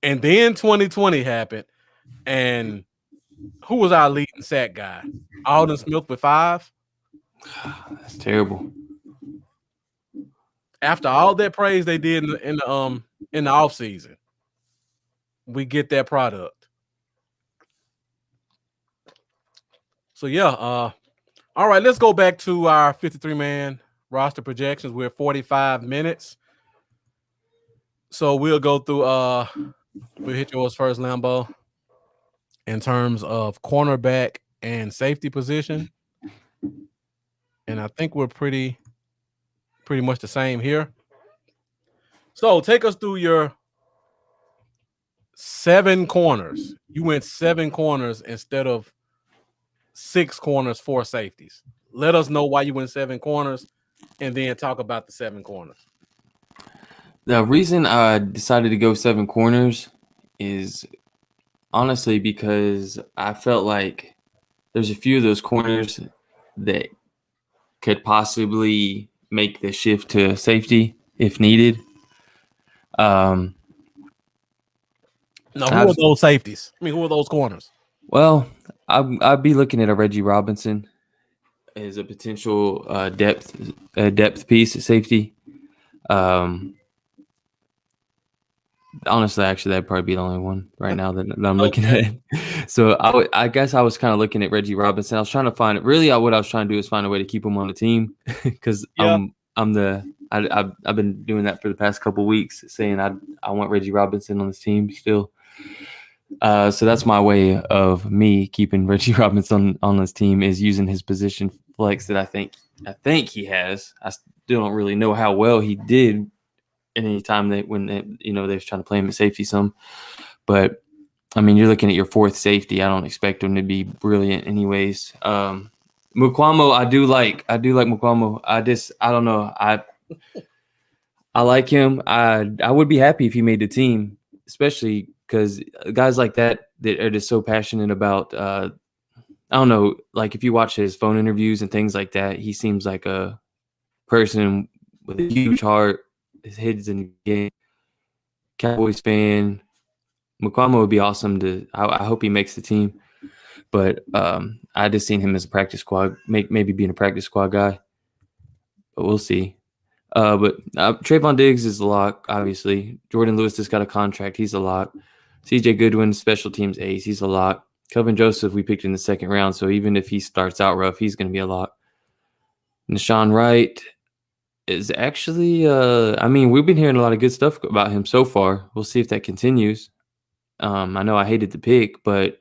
And then 2020 happened, and who was our leading sack guy? Alden Smith with 5. That's terrible. After all that praise they did in the offseason, we get that product. So yeah, all right, let's go back to our 53-man roster projections. We're 45 minutes. So we'll go through We'll hit yours first, Lambo. In terms of cornerback and safety position, and I think we're pretty much the same here. So take us through your 7 corners. You went 7 corners instead of 6 corners, 4 safeties. Let us know why you went 7 corners, and then talk about the 7 corners. The reason I decided to go 7 corners is honestly because I felt like there's a few of those corners that could possibly make the shift to safety if needed. Now, who are those safeties? I mean, who are those corners? Well, I'd be looking at a Reggie Robinson as a potential depth piece at safety. Honestly, actually, that'd probably be the only one right now that I'm looking at. So I guess I was kind of looking at Reggie Robinson. I was trying to find it. Really, what I was trying to do is find a way to keep him on the team because I've been doing that for the past couple of weeks, saying I want Reggie Robinson on this team still. So that's my way of me keeping Reggie Robinson on this team is using his position flex that I think he has. I still don't really know how well he did at any time they was trying to play him at safety some. But I mean, you're looking at your 4th safety. I don't expect him to be brilliant anyways. Mukwamo, I do like Mukwamo. I don't know. I like him. I would be happy if he made the team, especially because guys like that are just so passionate about I don't know, like if you watch his phone interviews and things like that, he seems like a person with a huge heart. His head's in the game. Cowboys fan. Mukwamo would be awesome I hope he makes the team. But I just seen him as a practice squad, maybe being a practice squad guy. But we'll see. But Trayvon Diggs is a lock, obviously. Jordan Lewis just got a contract. He's a lock. CJ Goodwin, special teams ace. He's a lock. Kelvin Joseph, we picked in the 2nd round. So even if he starts out rough, he's going to be a lock. Nashawn Wright is actually, I mean, we've been hearing a lot of good stuff about him so far. We'll see if that continues. I know I hated the pick, but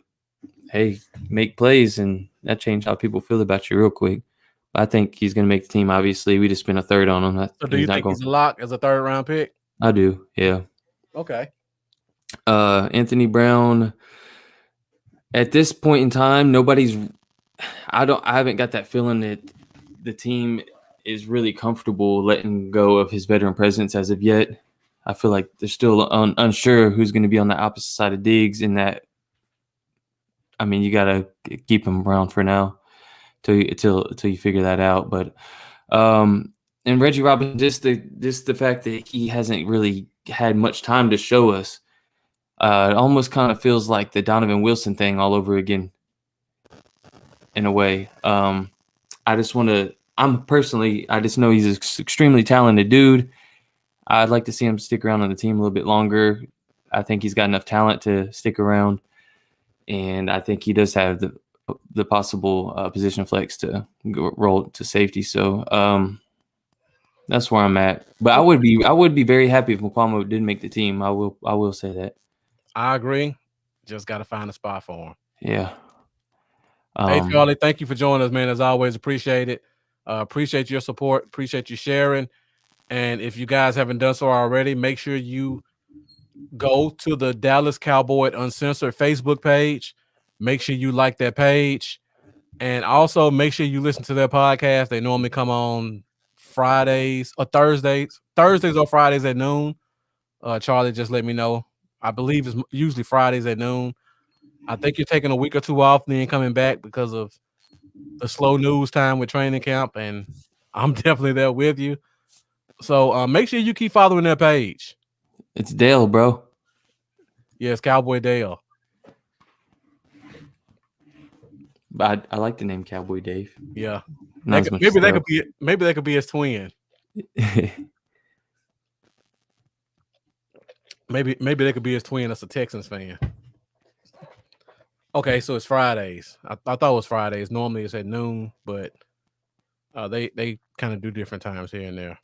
hey, make plays, and that changed how people feel about you real quick. I think he's going to make the team, obviously. We just spent a 3rd on him. So do you think he's a lock as a 3rd round pick? I do, yeah. Okay. Anthony Brown, at this point in time, I haven't got that feeling that the team is really comfortable letting go of his veteran presence as of yet. I feel like they're still unsure who's going to be on the opposite side of Diggs in that. I mean, you got to keep him around for now till you figure that out. But and Reggie Robinson, just the fact that he hasn't really had much time to show us, it almost kind of feels like the Donovan Wilson thing all over again. In a way, I just know he's an extremely talented dude. I'd like to see him stick around on the team a little bit longer. I think he's got enough talent to stick around. And I think he does have the possible position flex to roll to safety. So that's where I'm at. But I would be very happy if Mukwamo didn't make the team. I will say that. I agree. Just got to find a spot for him. Yeah. Hey Charlie, thank you for joining us, man. As always, appreciate it. Appreciate your support. Appreciate you sharing. And if you guys haven't done so already, make sure you go to the Dallas Cowboy Uncensored Facebook page. Make sure you like that page. And also make sure you listen to their podcast. They normally come on Fridays or Thursdays. Thursdays or Fridays at noon. Charlie just let me know. I believe it's usually Fridays at noon. I think you're taking a week or 2 off, then coming back because of the slow news time with training camp. And I'm definitely there with you. So make sure you keep following their page. It's Dale, bro. Yeah, it's Cowboy Dale. But I like the name Cowboy Dave. Yeah. Maybe they could be his twin. Maybe they could be his twin. That's a Texans fan. Okay, so it's Fridays. I thought it was Fridays. Normally it's at noon, but they kind of do different times here and there.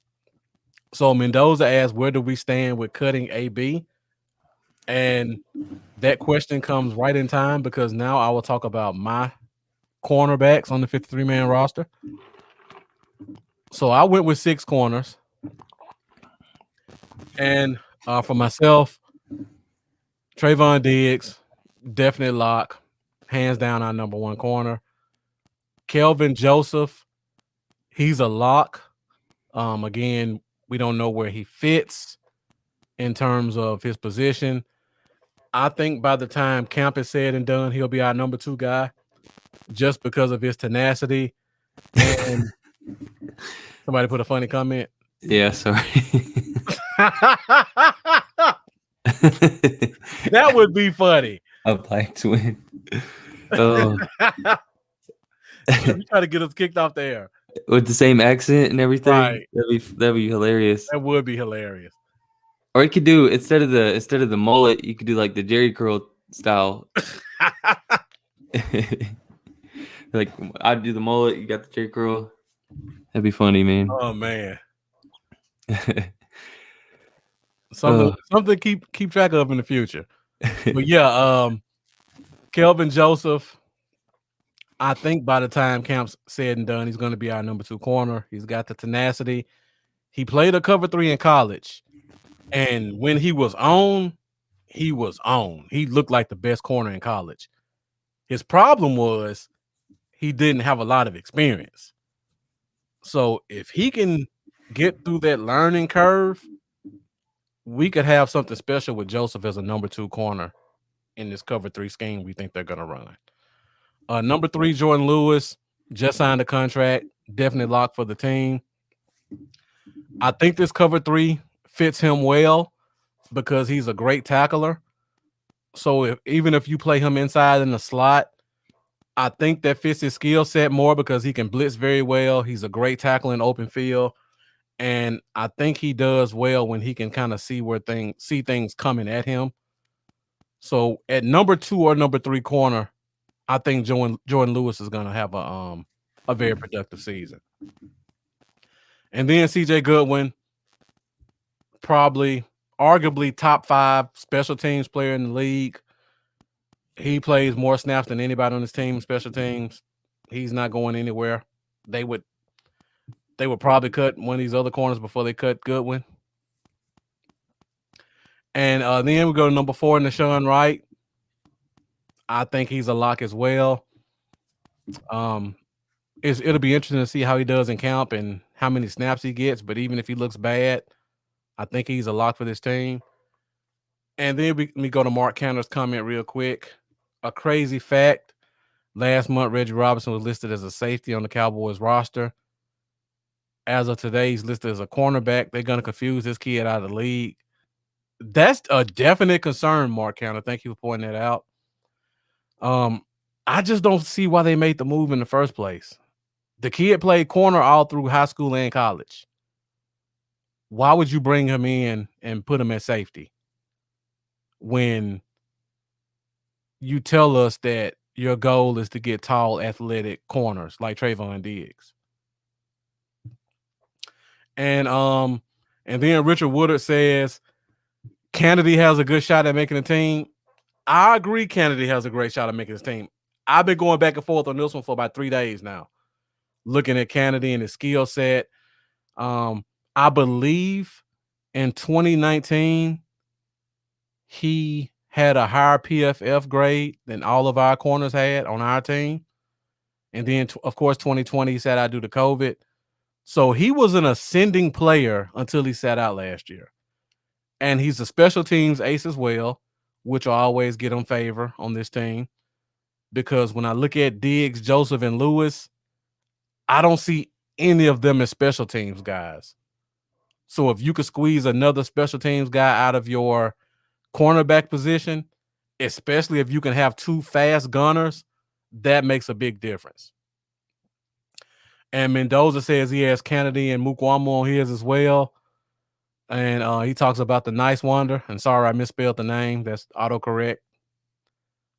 So Mendoza asked, where do we stand with cutting AB? And that question comes right in time because now I will talk about my cornerbacks on the 53-man roster. So I went with 6 corners. And for myself, Trayvon Diggs, definite lock. Hands down, our number 1 corner. Kelvin Joseph, he's a lock. Again, we don't know where he fits in terms of his position. I think by the time camp is said and done, he'll be our number 2 guy just because of his tenacity. And somebody put a funny comment. Yeah, sorry. That would be funny. A black twin. Oh, You try to get us kicked off the air. with the same accent and everything. Right. That'd be hilarious. That would be hilarious. Or you could do instead of the mullet, you could do like the Jerry curl style. Like I'd do the mullet, you got the Jerry curl. That'd be funny, man. Oh man. Something keep track of in the future. But yeah, Kelvin Joseph, I think by the time camp's said and done, he's going to be our number 2 corner. He's got the tenacity. He played a cover 3 in college. And when he was on, he was on. He looked like the best corner in college. His problem was he didn't have a lot of experience. So if he can get through that learning curve, we could have something special with Joseph as a number 2 corner in this cover 3 scheme we think they're going to run. Number 3, Jordan Lewis, just signed a contract, definitely locked for the team. I think this cover 3 fits him well because he's a great tackler. So even if you play him inside in the slot, I think that fits his skill set more because he can blitz very well. He's a great tackler in open field. And I think he does well when he can kind of see things coming at him. So at number 2 or number 3 corner, I think Jordan Lewis is going to have a very productive season. And then CJ Goodwin, arguably top 5 special teams player in the league. He plays more snaps than anybody on his team, special teams. He's not going anywhere. They would probably cut one of these other corners before they cut Goodwin. And then we go to number 4, Nashawn Wright. I think he's a lock as well. It'll be interesting to see how he does in camp and how many snaps he gets. But even if he looks bad, I think he's a lock for this team. And then we go to Mark Cantor's comment real quick. A crazy fact. Last month, Reggie Robinson was listed as a safety on the Cowboys roster. As of today, he's listed as a cornerback. They're going to confuse this kid out of the league. That's a definite concern, Mark Cantor. Thank you for pointing that out. I just don't see why they made the move in the first place. The kid played corner all through high school and college. Why would you bring him in and put him at safety when you tell us that your goal is to get tall, athletic corners like Trayvon Diggs? And then Richard Woodard says Kennedy has a good shot at making the team. I agree Kennedy has a great shot at making his team. I've been going back and forth on this one for about 3 days now, looking at Kennedy and his skill set. I believe in 2019, he had a higher PFF grade than all of our corners had on our team. And then, of course, 2020, he sat out due to COVID. So he was an ascending player until he sat out last year. And he's a special teams ace as well, which will always get him favor on this team. Because when I look at Diggs, Joseph, and Lewis, I don't see any of them as special teams guys. So if you could squeeze another special teams guy out of your cornerback position, especially if you can have 2 fast gunners, that makes a big difference. And Mendoza says he has Kennedy and Mukwamu on his as well. And he talks about the Nice Wonder. And sorry, I misspelled the name. That's autocorrect.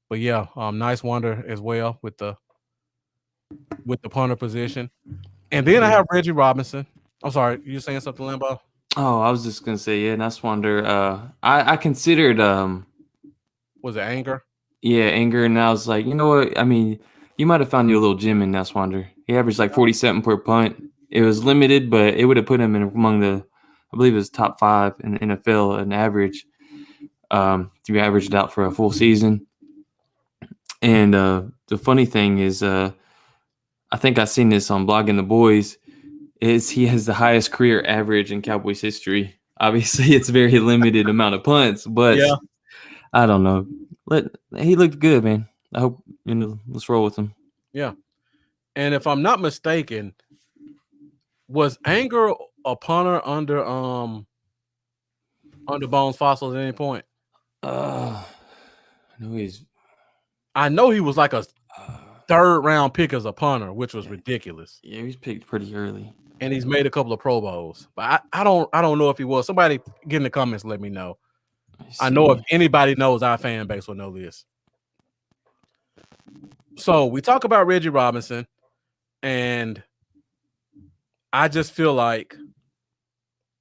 But yeah, Nice Wonder as well with the punter position. And then I have Reggie Robinson. I'm sorry, you saying something, Lambo? Oh, I was just gonna say, yeah, Nice Wonder. I considered Was it Anger? Yeah, Anger, and I was like, you know what? I mean, you might have found you a little gem in Neswander. He averaged like 47 per punt. It was limited, but it would have put him in among the, I believe it was top 5 in the NFL an average. To be averaged out for a full season. And the funny thing is, I think I seen this on Blogging the Boys. Is he has the highest career average in Cowboys history. Obviously, it's very limited amount of punts, but Yeah. I don't know. He looked good, man. I hope let's roll with him. Yeah. And if I'm not mistaken, was Anger a punter under Bones Fossil at any point? I I know he was like a third round pick as a punter, which was ridiculous. Yeah, he was picked pretty early. And he's made a couple of Pro Bowls. But I don't know if he was. Somebody get in the comments, let me know. I know if anybody knows, our fan base will know this. So we talk about Reggie Robinson, and I just feel like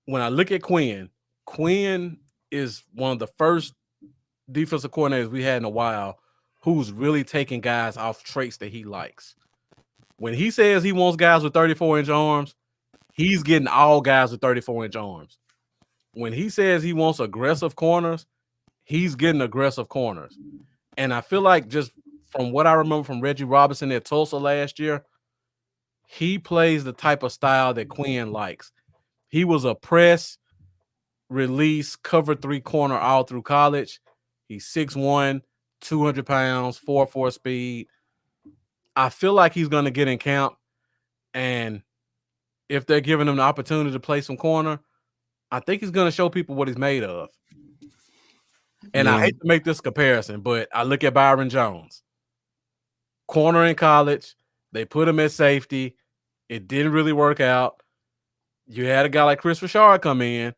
when I look at Quinn is one of the first defensive coordinators we had in a while who's really taking guys off traits that he likes. When he says he wants guys with 34-inch arms, he's getting all guys with 34-inch arms. When he says he wants aggressive corners, he's getting aggressive corners. And I feel like just from what I remember from Reggie Robinson at Tulsa last year, he plays the type of style that Quinn likes. He was a press, release, cover 3 corner all through college. He's 6'1", 200 pounds, 4.4 speed. I feel like he's going to get in camp, and if they're giving him the opportunity to play some corner, I think he's going to show people what he's made of. And I hate to make this comparison, but I look at Byron Jones. Corner in college, they put him at safety. It didn't really work out. You had a guy like Chris Richard come in,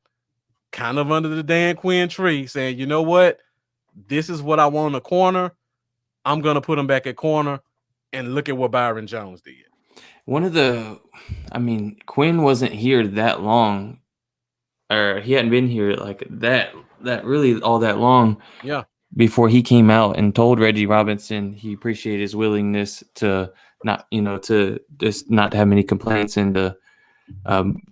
kind of under the Dan Quinn tree, saying, you know what? This is what I want in a corner. I'm going to put him back at corner, and look at what Byron Jones did. Quinn wasn't here that long, or he hadn't been here like that really all that long. Yeah. Before he came out and told Reggie Robinson he appreciated his willingness to not, to just not have any complaints and to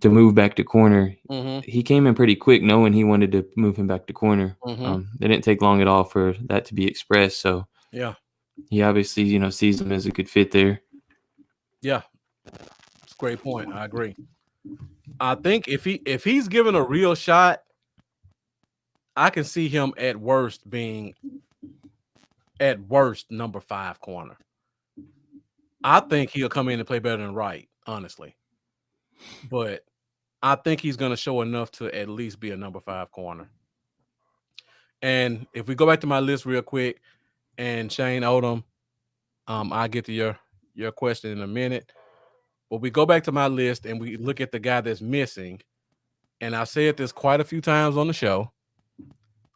move back to corner. Mm-hmm. He came in pretty quick knowing he wanted to move him back to corner. Mm-hmm. It didn't take long at all for that to be expressed. So yeah, he obviously, sees him as a good fit there. Yeah. It's a great point. I agree. I think if he's given a real shot, I can see him at worst being number 5 corner. I think he'll come in and play better than Wright, honestly. But I think he's going to show enough to at least be a number 5 corner. And if we go back to my list real quick, and Shane Odom, I'll get to your question in a minute. But we go back to my list and we look at the guy that's missing. And I've said this quite a few times on the show.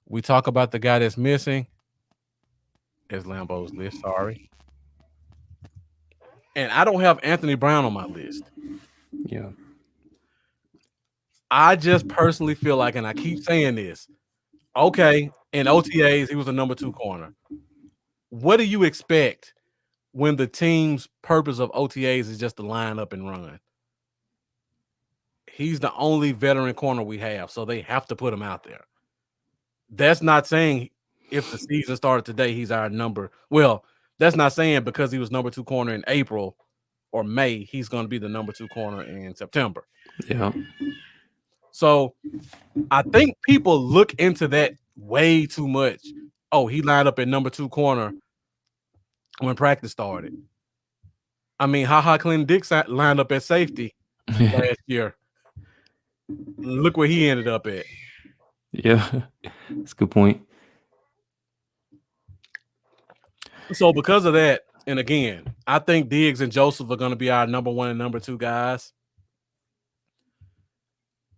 We talk about the guy that's missing. It's Lambo's list, sorry. And I don't have Anthony Brown on my list. Yeah. I just personally feel like, and I keep saying this, okay, in OTAs, he was a number 2 corner. What do you expect when the team's purpose of OTAs is just to line up and run? He's the only veteran corner we have, so they have to put him out there. That's not saying if the season started today, he's our number. Well, that's not saying because he was number 2 corner in April or May, he's going to be the number 2 corner in September. Yeah. So I think people look into that way too much. Oh, he lined up at number 2 corner when practice started. I mean, Clinton Dix lined up at safety last year. Look where he ended up at. Yeah, that's a good point. So because of that, and again, I think Diggs and Joseph are going to be our number 1 and number 2 guys.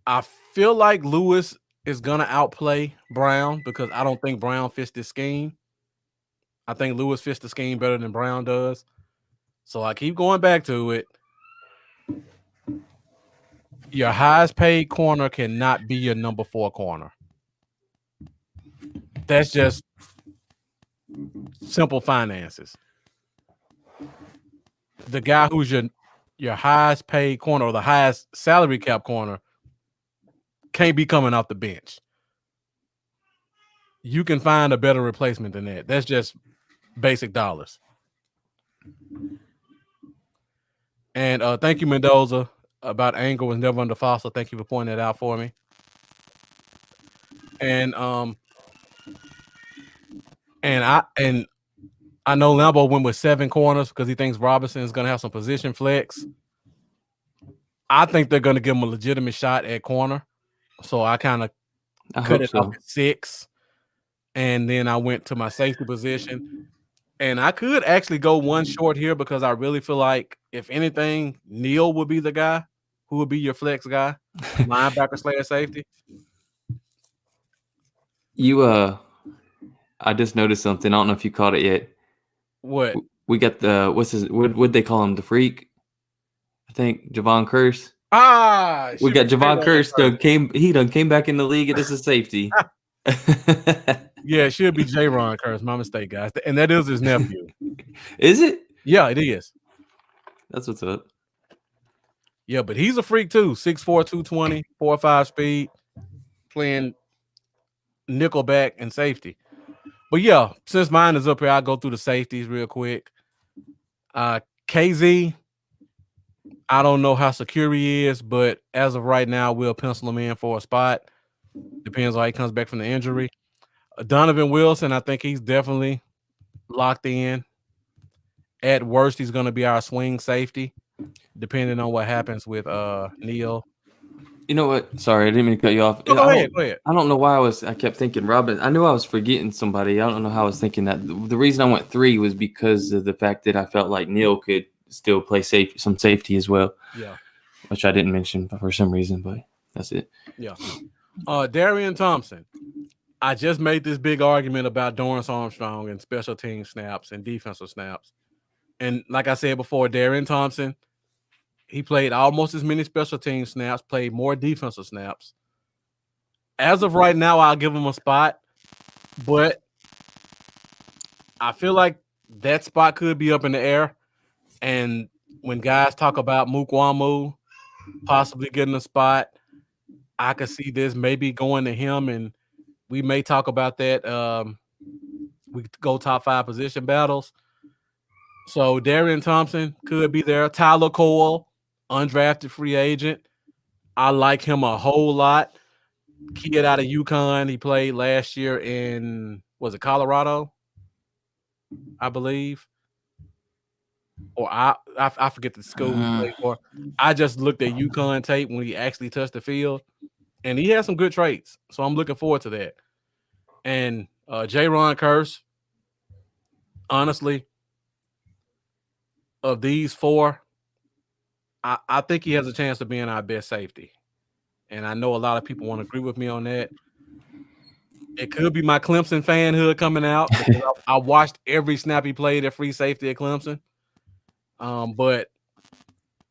I feel like Lewis is going to outplay Brown because I don't think Brown fits this scheme. I think Lewis fits the scheme better than Brown does. So I keep going back to it. Your highest paid corner cannot be your number 4 corner. That's just simple finances. The guy who's your highest paid corner or the highest salary cap corner can't be coming off the bench. You can find a better replacement than that. That's just basic dollars. And thank you, Mendoza, about Angle was never under Foster. Thank you for pointing that out for me. And I know Lambo went with 7 corners because he thinks Robinson is going to have some position flex. I think they're going to give him a legitimate shot at corner. So I kind of cut it off at 6. And then I went to my safety position. And I could actually go one short here because I really feel like, if anything, Neal would be the guy who would be your flex guy, linebacker / safety. I just noticed something. I don't know if you caught it yet. What? We got the what'd they call him? The freak? I think Javon Curse. We got Javon Curse. He done came back in the league as a safety. Yeah, it should be J-Ron Curse. My mistake, guys. And that is his nephew. Is it? Yeah, it is. That's what's up. Yeah, but he's a freak too. 6'4", 220, 4.5 speed, playing nickelback and safety. But yeah, since mine is up here, I'll go through the safeties real quick. KZ, I don't know how secure he is, but as of right now, we'll pencil him in for a spot. Depends on how he comes back from the injury. Donovan Wilson, I think he's definitely locked in. At worst, he's going to be our swing safety, depending on what happens with Neal. You know what? Sorry, I didn't mean to cut you off. Go ahead. I don't know why I kept thinking Robin. I knew I was forgetting somebody. I don't know how I was thinking that. The reason I went 3 was because of the fact that I felt like Neal could still play some safety as well. Yeah. Which I didn't mention for some reason, but that's it. Yeah. Darian Thompson. I just made this big argument about Dorrance Armstrong and special team snaps and defensive snaps. And like I said before, Darian Thompson, he played almost as many special team snaps, played more defensive snaps. As of right now, I'll give him a spot, but I feel like that spot could be up in the air. And when guys talk about Mukwamu possibly getting a spot, I could see this maybe going to him, and we may talk about that. We go top 5 position battles. So Darian Thompson could be there. Tyler Cole, undrafted free agent. I like him a whole lot. Kid out of UConn. He played last year in, was it Colorado? I believe. Or I forget the school he played for. I just looked at UConn tape when he actually touched the field, and he has some good traits. So I'm looking forward to that. And J-Ron Curse, honestly, of these 4, I think he has a chance of being our best safety. And I know a lot of people want to agree with me on that. It could be my Clemson fanhood coming out, because I watched every snap he played at free safety at Clemson. But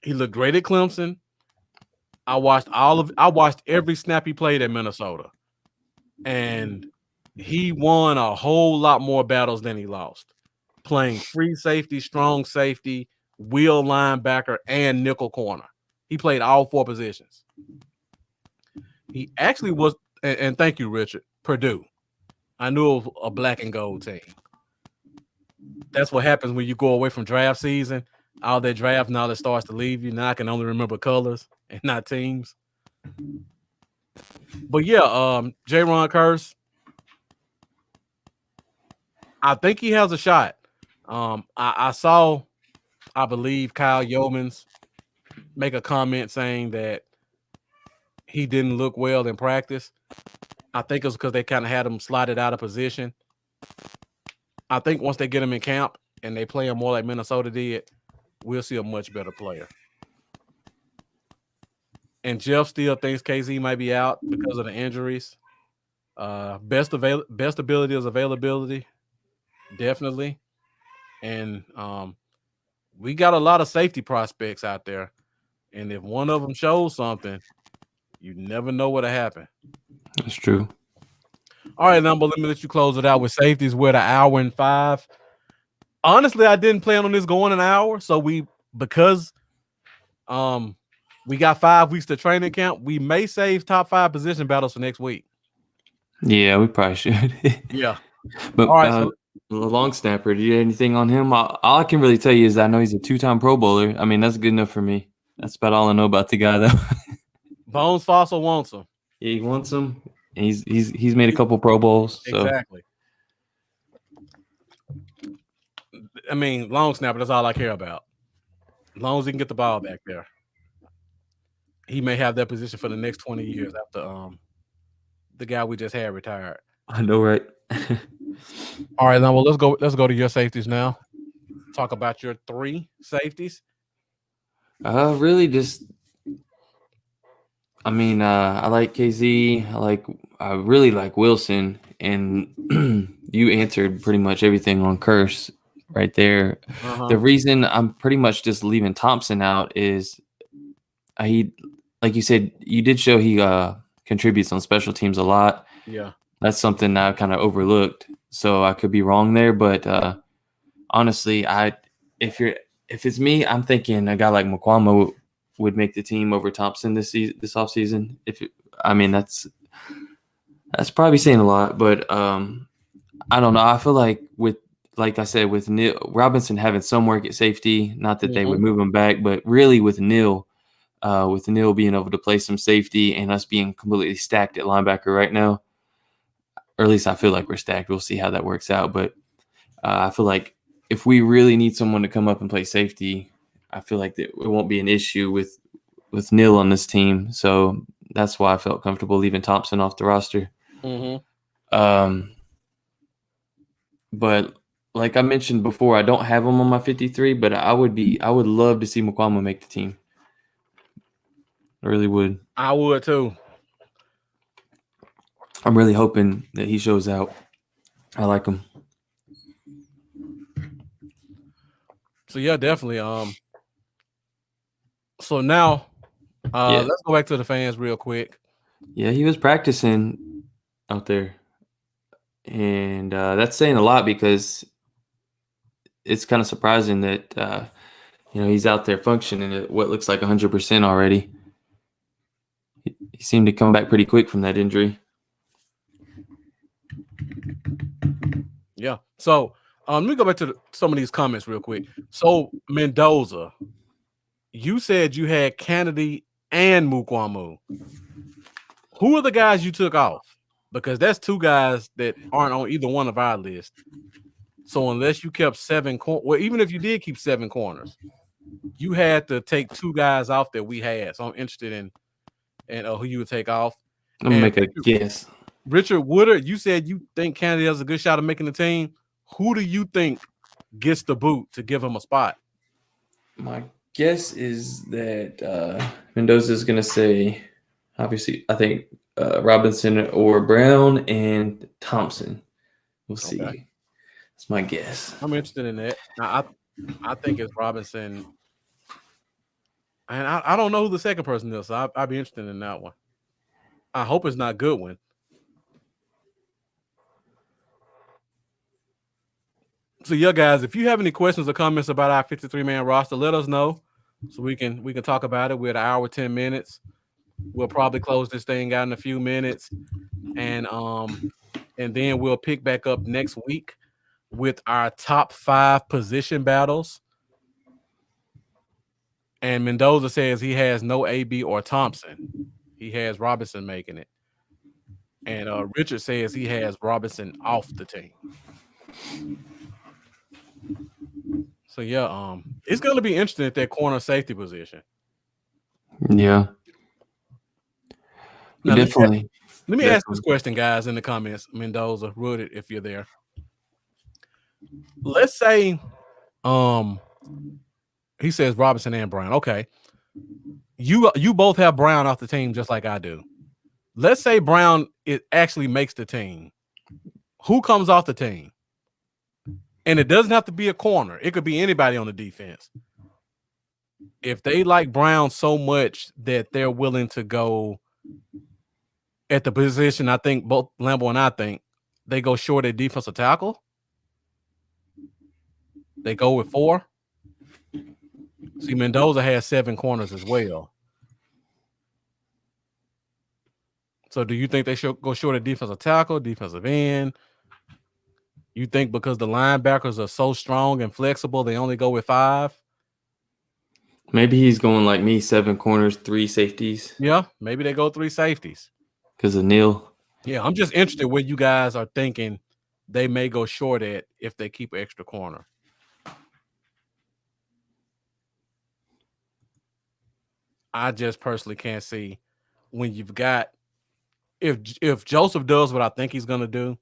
he looked great at Clemson. I watched every snap he played at Minnesota. And he won a whole lot more battles than he lost, playing free safety, strong safety, wheel linebacker, and nickel corner. He played all 4 positions. He actually was, and thank you, Richard, Purdue. I knew it was a black and gold team. That's what happens when you go away from draft season. All that draft knowledge starts to leave you. Now I can only remember colors and not teams. But yeah, J-Ron Curse, I think he has a shot. I saw, I believe, Kyle Yeomans make a comment saying that he didn't look well in practice. I think it's because they kind of had him slotted out of position. I think once they get him in camp and they play him more like Minnesota did, we'll see a much better player. And Jeff still thinks KZ might be out because of the injuries. Best ability is availability, definitely. And we got a lot of safety prospects out there. And if one of them shows something, you never know what'll happen. That's true. All right, number. Let me let you close it out with safeties. We're at 1:05. Honestly, I didn't plan on this going an hour, so because we got 5 weeks to training camp, we may save top 5 position battles for next week. Yeah, we probably should. Yeah. But All right, so the long snapper, do you have anything on him? All I can really tell you is I know he's a 2-time Pro Bowler. I mean, that's good enough for me. That's about all I know about the guy, though. Bones Fossil wants him. Yeah, he wants him. And he's made a couple Pro Bowls. So. Exactly. I mean, long snapper, that's all I care about. As long as he can get the ball back there. He may have that position for the next 20 years after the guy we just had retired. I know, right? All right, now let's go to your safeties now. Talk about your 3 safeties. Really just I mean, I like KZ. I really like Wilson, and you answered pretty much everything on Curse right there. The reason I'm pretty much just leaving Thompson out is he, like you said, you did show he contributes on special teams a lot. Yeah, that's something I kind of overlooked. So I could be wrong there, but honestly, if it's me, I'm thinking a guy like Mukwamo would make the team over Thompson this offseason. That's probably saying a lot, but I don't know. I feel like like I said, with Neil Robinson having some work at safety, not that they would move him back, but really with Neil being able to play some safety and us being completely stacked at linebacker right now, or at least I feel like we're stacked. We'll see how that works out, but I feel like if we really need someone to come up and play safety, I feel like that it won't be an issue with Neil on this team. So that's why I felt comfortable leaving Thompson off the roster. But like I mentioned before, I don't have him on my 53, but I would love to see Mukwamo make the team. I really would. I would too. I'm really hoping that he shows out. I like him. So yeah, definitely. So now, let's go back to the fans real quick. Yeah, he was practicing out there, and that's saying a lot because it's kind of surprising that he's out there functioning at what looks like 100% already. He seemed to come back pretty quick from that injury. Yeah. So let me go back to some of these comments real quick. So Mendoza, you said you had Kennedy and Mukwamo. Who are the guys you took off? Because that's 2 guys that aren't on either one of our lists. So unless you kept 7 even if you did keep 7 corners, you had to take 2 guys off that we had. So I'm interested in who you would take off. I'm gonna make a guess. Richard Woodard, you said you think Kennedy has a good shot of making the team. Who do you think gets the boot to give him a spot? My guess is that Mendoza is going to say, obviously, I think Robinson or Brown and Thompson. We'll see. Okay. That's my guess. I'm interested in that. Now, I think it's Robinson. And I don't know who the second person is, so I'd be interested in that one. I hope it's not Goodwin. So yeah, guys, if you have any questions or comments about our 53-man roster, let us know so we can talk about it. We're at 1 hour 10 minutes. We'll probably close this thing out in a few minutes, and then we'll pick back up next week with our top 5 position battles. And Mendoza says he has no AB or Thompson. He has Robinson making it. And Richard says he has Robinson off the team. So yeah, it's going to be interesting at that corner safety position. Yeah. Now, definitely. Let me ask this question, guys, in the comments. Mendoza, Rudy, if you're there. Let's say, he says Robinson and Brown. Okay, you both have Brown off the team just like I do. Let's say Brown actually makes the team. Who comes off the team? And it doesn't have to be a corner. It could be anybody on the defense. If they like Brown so much that they're willing to go at the position, I think both Lambo and I think they go short at defensive tackle. They go with 4. See, Mendoza has 7 corners as well. So do you think they should go short at defensive tackle, defensive end? You think because the linebackers are so strong and flexible, they only go with 5? Maybe he's going like me, 7 corners, 3 safeties Yeah, maybe they go 3 safeties. because of Neal. Yeah, I'm just interested where you guys are thinking they may go short at if they keep an extra corner. I just personally can't see when you've got if Joseph does what I think he's gonna do,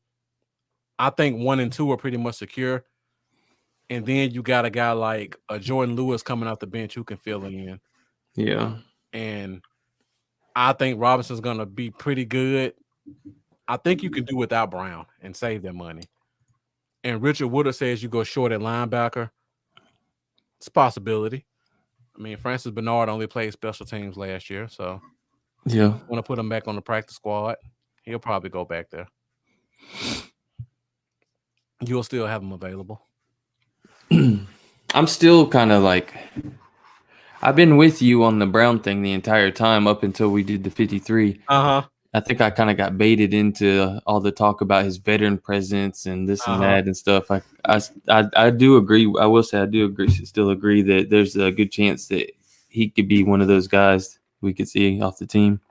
I think 1 and 2 are pretty much secure. And then you got a guy like a Jordan Lewis coming off the bench who can fill in. Yeah. And I think Robinson's gonna be pretty good. I think you can do without Brown and save their money. And Richard Woodard says you go short at linebacker. It's a possibility. I mean, Francis Bernard only played special teams last year, so Yeah. want to put him back on the practice squad. He'll probably go back there. You'll still have him available. I'm still kind of like, I've been with you on the Brown thing the entire time up until we did the 53. Uh-huh. I think I kind of got baited into all the talk about his veteran presence and this and that and stuff. I do agree. I will say I do agree. Still agree that there's a good chance that he could be one of those guys we could see off the team.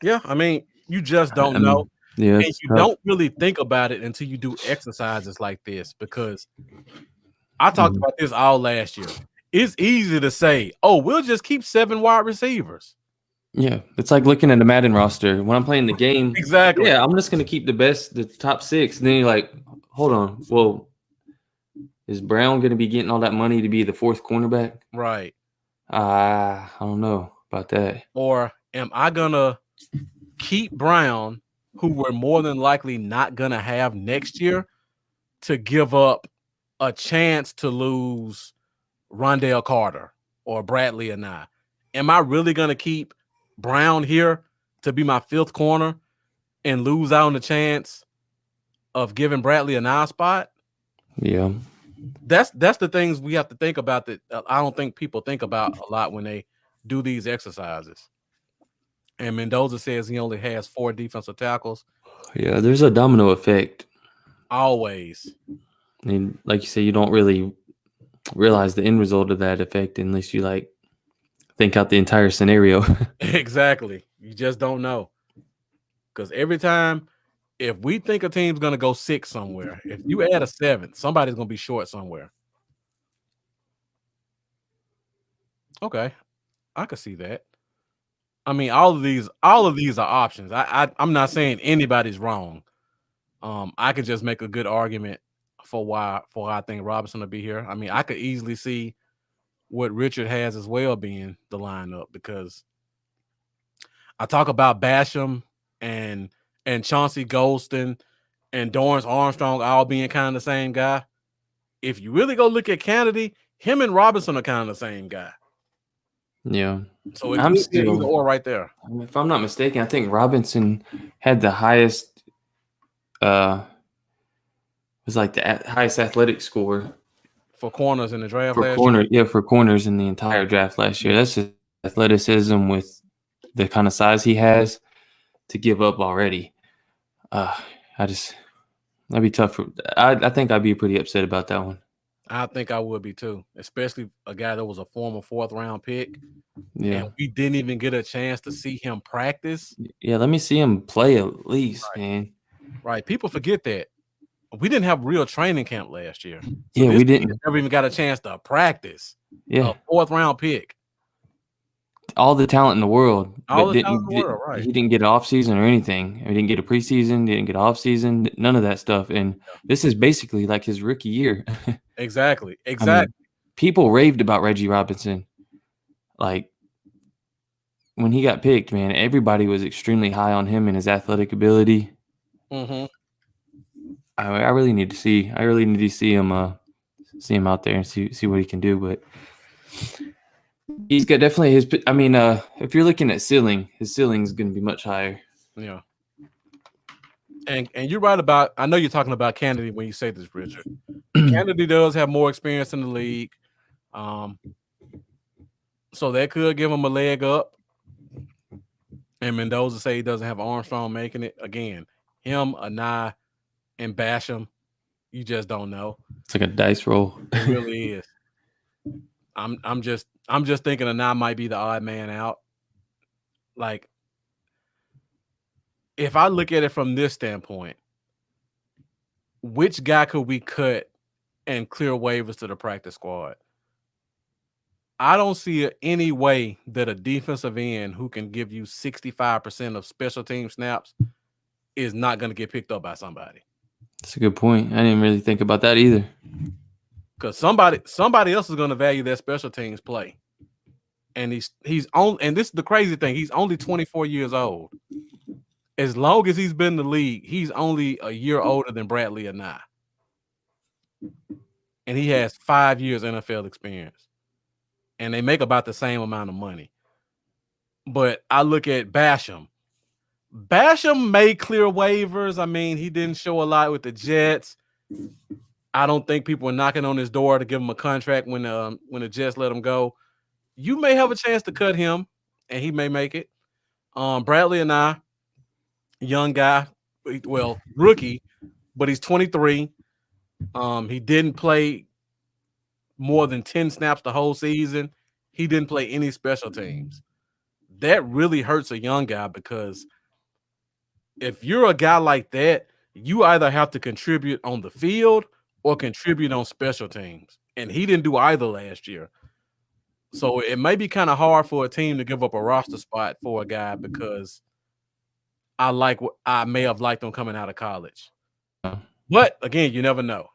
Yeah, I mean, you just don't know. Yeah, and you don't really think about it until you do exercises like this, because I talked about this all last year. It's easy to say, oh, we'll just keep 7 wide receivers. Yeah, it's like looking at the Madden roster. When I'm playing the game, Exactly. Yeah, I'm just going to keep the top 6. And then you're like, hold on. Well, is Brown going to be getting all that money to be the 4th cornerback? Right. I don't know about that. Or am I going to keep Brown, who we're more than likely not going to have next year, to give up a chance to lose Rondale Carter or Bradley and I? Am I really going to keep Brown here to be my 5th corner and lose out on the chance of giving Bradley a 9 spot? Yeah. That's the things we have to think about that I don't think people think about a lot when they do these exercises. And Mendoza says he only has 4 defensive tackles. Yeah, there's a domino effect. Always. And like you say, you don't really realize the end result of that effect unless you like think out the entire scenario. Exactly. You just don't know. Because every time, if we think a team's going to go 6 somewhere, if you add a 7th, somebody's going to be short somewhere. Okay. I could see that. I mean, all of these are options. I'm not saying anybody's wrong. I could just make a good argument for why I think Robinson will be here. I mean, I could easily see what Richard has as well being the lineup, because I talk about Basham and Chauncey Golston and Dorrance Armstrong all being kind of the same guy. If you really go look at Kennedy, him and Robinson are kind of the same guy. Yeah. So it could be either or right there. If I'm not mistaken, I think Robinson had the highest was like the highest athletic score for corners in the draft for corners in the entire draft last year. That's just athleticism with the kind of size he has to give up already. That'd be tough. I think I'd be pretty upset about that one. I think I would be too, especially a guy that was a former 4th round pick. Yeah. And we didn't even get a chance to see him practice. Yeah, let me see him play at least, man. Right. People forget that. We didn't have real training camp last year. So we didn't. Never even got a chance to practice. Yeah. A 4th round pick. All the talent in the world. Right. He didn't get an off season or anything. He didn't get a preseason, didn't get off season, none of that stuff. And this is basically like his rookie year. Exactly. I mean, people raved about Reggie Robinson. Like when he got picked, man, everybody was extremely high on him and his athletic ability. Mm-hmm. I really need to see him out there and see what he can do. But he's got definitely his. I mean, if you're looking at ceiling, his ceiling is going to be much higher. Yeah. And you're right about. I know you're talking about Kennedy when you say this, Richard. Kennedy does have more experience in the league, so that could give him a leg up. And Mendoza say he doesn't have Armstrong making it again. Him, Anai, and Basham, you just don't know. It's like a dice roll. It really is. I'm just thinking Anai might be the odd man out. Like, if I look at it from this standpoint, which guy could we cut and clear waivers to the practice squad? I don't see any way that a defensive end who can give you 65% of special team snaps is not going to get picked up by somebody. That's a good point. I didn't really think about that either. Because somebody else is going to value their special teams play. And he's on, and this is the crazy thing, he's only 24 years old. As long as he's been in the league, he's only a year older than Bradley Anai. And he has 5 years NFL experience. And they make about the same amount of money. But I look at Basham. Basham may clear waivers. I mean, he didn't show a lot with the Jets. I don't think people were knocking on his door to give him a contract when the Jets let him go. You may have a chance to cut him, and he may make it. Bradley and I, young guy, well, rookie, but he's 23. He didn't play more than 10 snaps the whole season. He didn't play any special teams. That really hurts a young guy because if you're a guy like that, you either have to contribute on the field or contribute on special teams. And he didn't do either last year. So it may be kind of hard for a team to give up a roster spot for a guy because I may have liked him coming out of college. But again, you never know.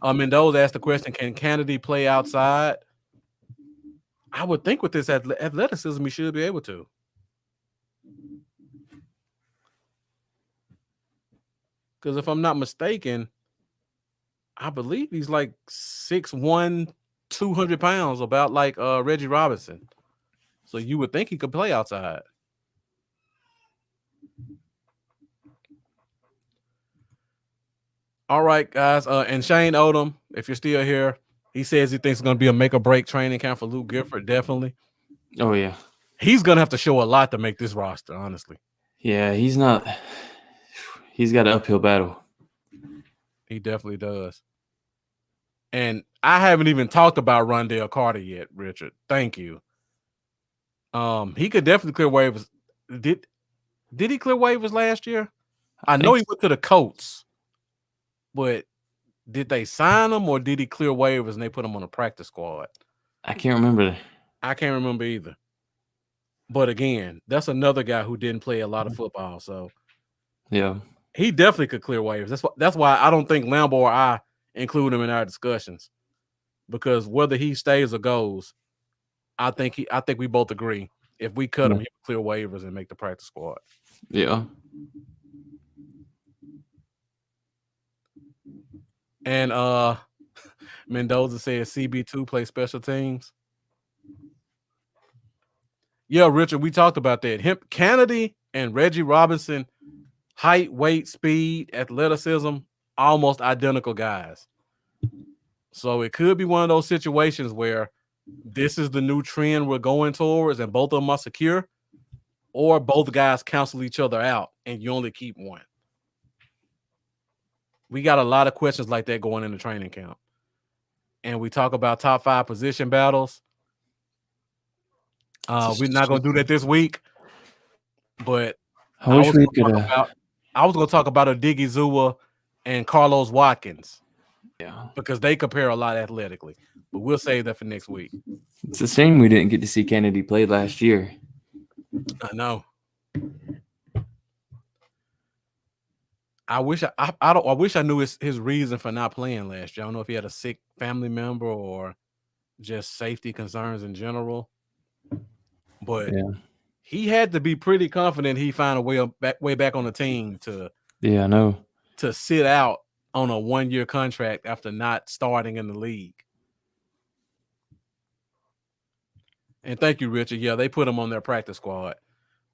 Mendoza asked the question, can Kennedy play outside? I would think with this athleticism, he should be able to. Because if I'm not mistaken, I believe he's like 6'1", 200 pounds, about like Reggie Robinson. So you would think he could play outside. All right, guys. And Shane Odom, if you're still here, he says he thinks it's going to be a make or break training camp for Luke Gifford. Definitely. Oh, yeah. He's going to have to show a lot to make this roster, honestly. Yeah, he's not. He's got an uphill battle. He definitely does. And I haven't even talked about Rondale Carter yet, Richard. Thank you. He could definitely clear waivers. Did he clear waivers last year? I know he went to the Colts, but did they sign him or did he clear waivers and they put him on a practice squad? I can't remember. I can't remember either. But again, that's another guy who didn't play a lot of football. So yeah, he definitely could clear waivers. That's why I don't think Lambo or I include him in our discussions, because whether he stays or goes, I think we both agree if we cut him, he would clear waivers and make the practice squad. Yeah. And Mendoza says CB2 play special teams. Yeah, Richard, we talked about that. Kennedy and Reggie Robinson, height, weight, speed, athleticism, almost identical guys. So it could be one of those situations where this is the new trend we're going towards and both of them are secure, or both guys cancel each other out and you only keep one. We got a lot of questions like that going into training camp. And we talk about top 5 position battles. We're not going to do that this week, but I was going to talk about Odighi Zuwa and Carlos Watkins. Yeah, because they compare a lot athletically, but we'll save that for next week. It's a shame we didn't get to see Kennedy play last year. I know. I wish I knew his reason for not playing last year. I don't know if he had a sick family member or just safety concerns in general. But he had to be pretty confident he found a way back on the team to sit out on a 1-year contract after not starting in the league. And thank you, Richard. Yeah, they put him on their practice squad.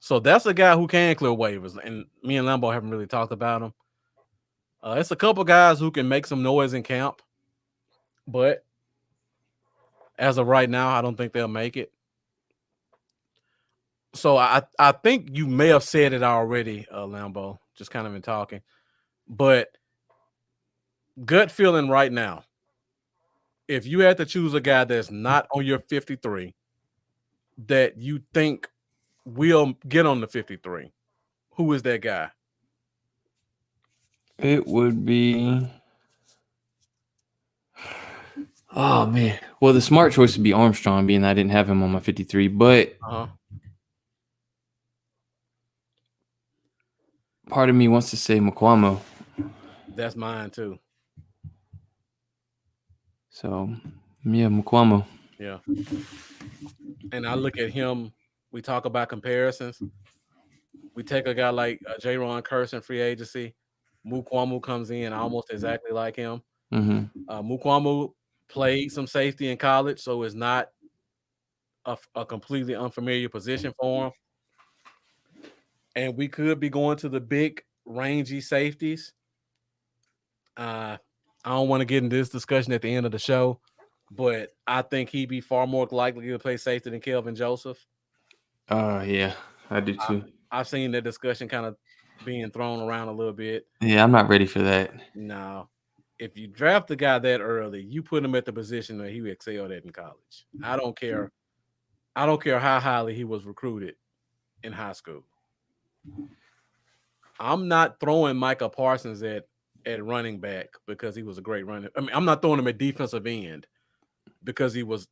So that's a guy who can clear waivers, and me and Lambo haven't really talked about him. It's a couple guys who can make some noise in camp, but as of right now, I don't think they'll make it. So I think you may have said it already, Lambo, just kind of in talking, but gut feeling right now, if you had to choose a guy that's not on your 53 that you think will get on the 53, who is that guy? It would be. Oh man. Well, the smart choice would be Armstrong, being I didn't have him on my 53, but part of me wants to say Mukwamo. That's mine too. So yeah, Mukwamo. Yeah. And I look at him, we talk about comparisons. We take a guy like J-Ron Curse in free agency. Mukwamo comes in almost exactly like him. Mukwamo played some safety in college, so it's not a completely unfamiliar position for him. And we could be going to the big rangy safeties. I don't want to get into this discussion at the end of the show, but I think he'd be far more likely to play safety than Kelvin Joseph. Yeah, I do too. I've seen that discussion kind of being thrown around a little bit. Yeah, I'm not ready for that. No. If you draft the guy that early, you put him at the position that he excelled at in college. I don't care how highly he was recruited in high school. I'm not throwing Micah Parsons at running back because he was a great runner. I mean, I'm not throwing him at defensive end because he was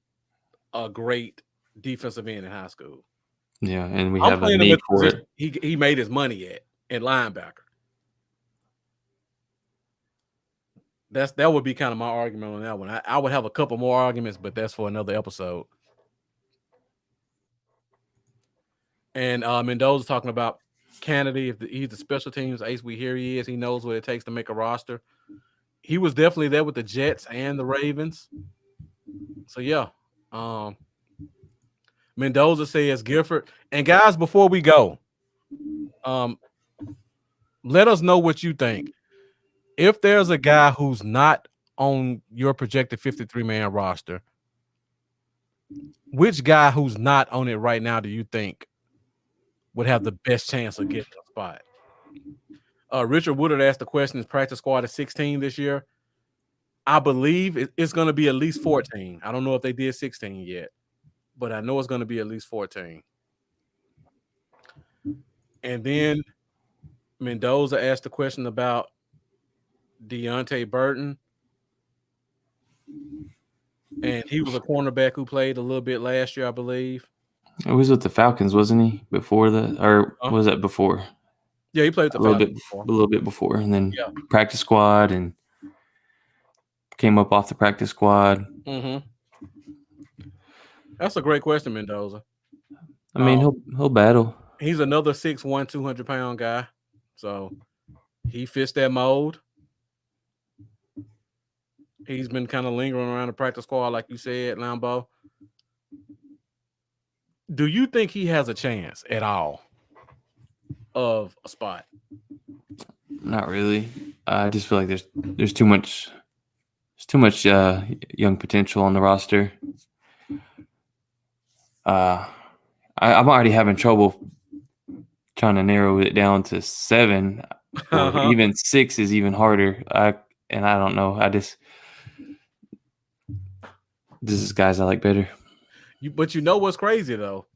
a great defensive end in high school. Yeah, and we have a need for it. He made his money at linebacker. That would be kind of my argument on that one. I would have a couple more arguments, but that's for another episode. And Mendoza's talking about Kennedy. If he's the special teams ace, we hear he is. He knows what it takes to make a roster. He was definitely there with the Jets and the Ravens. So yeah, Mendoza says Gifford. And guys, before we go, let us know what you think. If there's a guy who's not on your projected 53-man roster, which guy who's not on it right now do you think would have the best chance of getting a spot? Richard Woodard asked the question, is practice squad at 16 this year? I believe it's going to be at least 14. I don't know if they did 16 yet, but I know it's going to be at least 14. And then Mendoza asked the question about Deontay Burton. And he was a cornerback who played a little bit last year, I believe. He was with the Falcons, wasn't he? Before was that before? Yeah, he played with the Falcons a little bit before, and then practice squad and came up off the practice squad. Mm-hmm. That's a great question, Mendoza. I mean, he'll battle. He's another 6'1", 200-pound guy, so he fits that mold. He's been kind of lingering around the practice squad, like you said, Lambo. Do you think he has a chance at all of a spot? Not really. I just feel like there's too much young potential on the roster. I'm already having trouble trying to narrow it down to 7. Or even 6 is even harder. I don't know. This is guys I like better. But you know what's crazy though?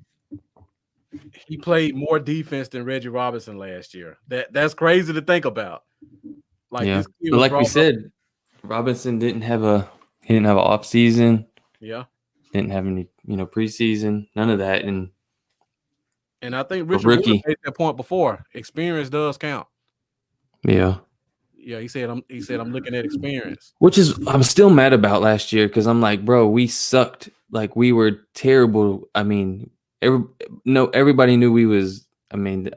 He played more defense than Reggie Robinson last year. That's crazy to think about. Like, yeah. But like we said, Robinson didn't have an off season. Yeah. Didn't have any, preseason, none of that. And I think Richard Wood made that point before. Experience does count. Yeah. Yeah, he said I'm looking at experience. Which is I'm still mad about last year because I'm like, bro, we sucked. Like we were terrible. I mean, everybody knew we was. I mean,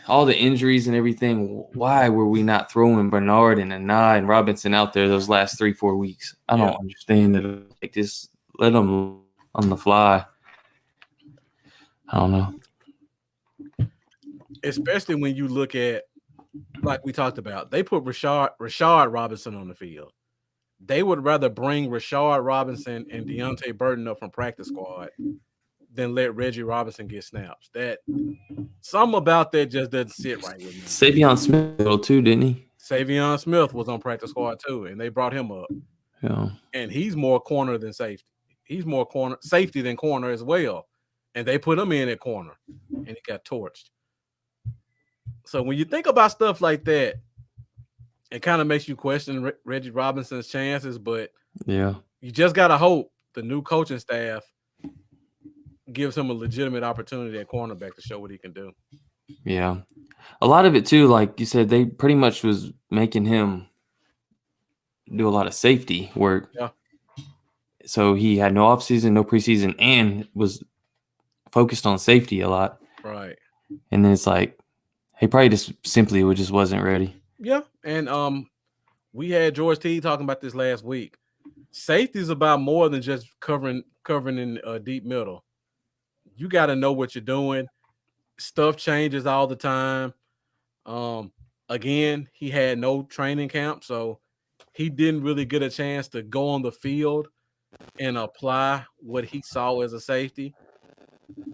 all the injuries and everything. Why were we not throwing Bernard and Anah and Robinson out there those last 3-4 weeks? I don't understand it. Like just let them on the fly. I don't know. especially when you look at, like we talked about, they put Rashard Robinson on the field. They would rather bring Rashard Robinson and Deontay Burton up from practice squad than let Reggie Robinson get snaps. That something about that just doesn't sit right with me. Savion Smith too, didn't he? Savion Smith was on practice squad too, and they brought him up. Yeah. And he's more corner than safety. He's more safety than corner as well. And they put him in at corner, and he got torched. So when you think about stuff like that, it kind of makes you question Reggie Robinson's chances. But Yeah. you just gotta hope the new coaching staff gives him a legitimate opportunity at cornerback to show what he can do. Yeah. A lot of it too, like you said, they pretty much was making him do a lot of safety work. Yeah. So he had no offseason, no preseason, and was focused on safety a lot. Right. And then it's like he probably just simply just wasn't ready. Yeah. And we had George T talking about this last week. Safety is about more than just covering in deep middle. You got to know what you're doing. Stuff changes all the time. Again, he had no training camp, so he didn't really get a chance to go on the field and apply what he saw as a safety.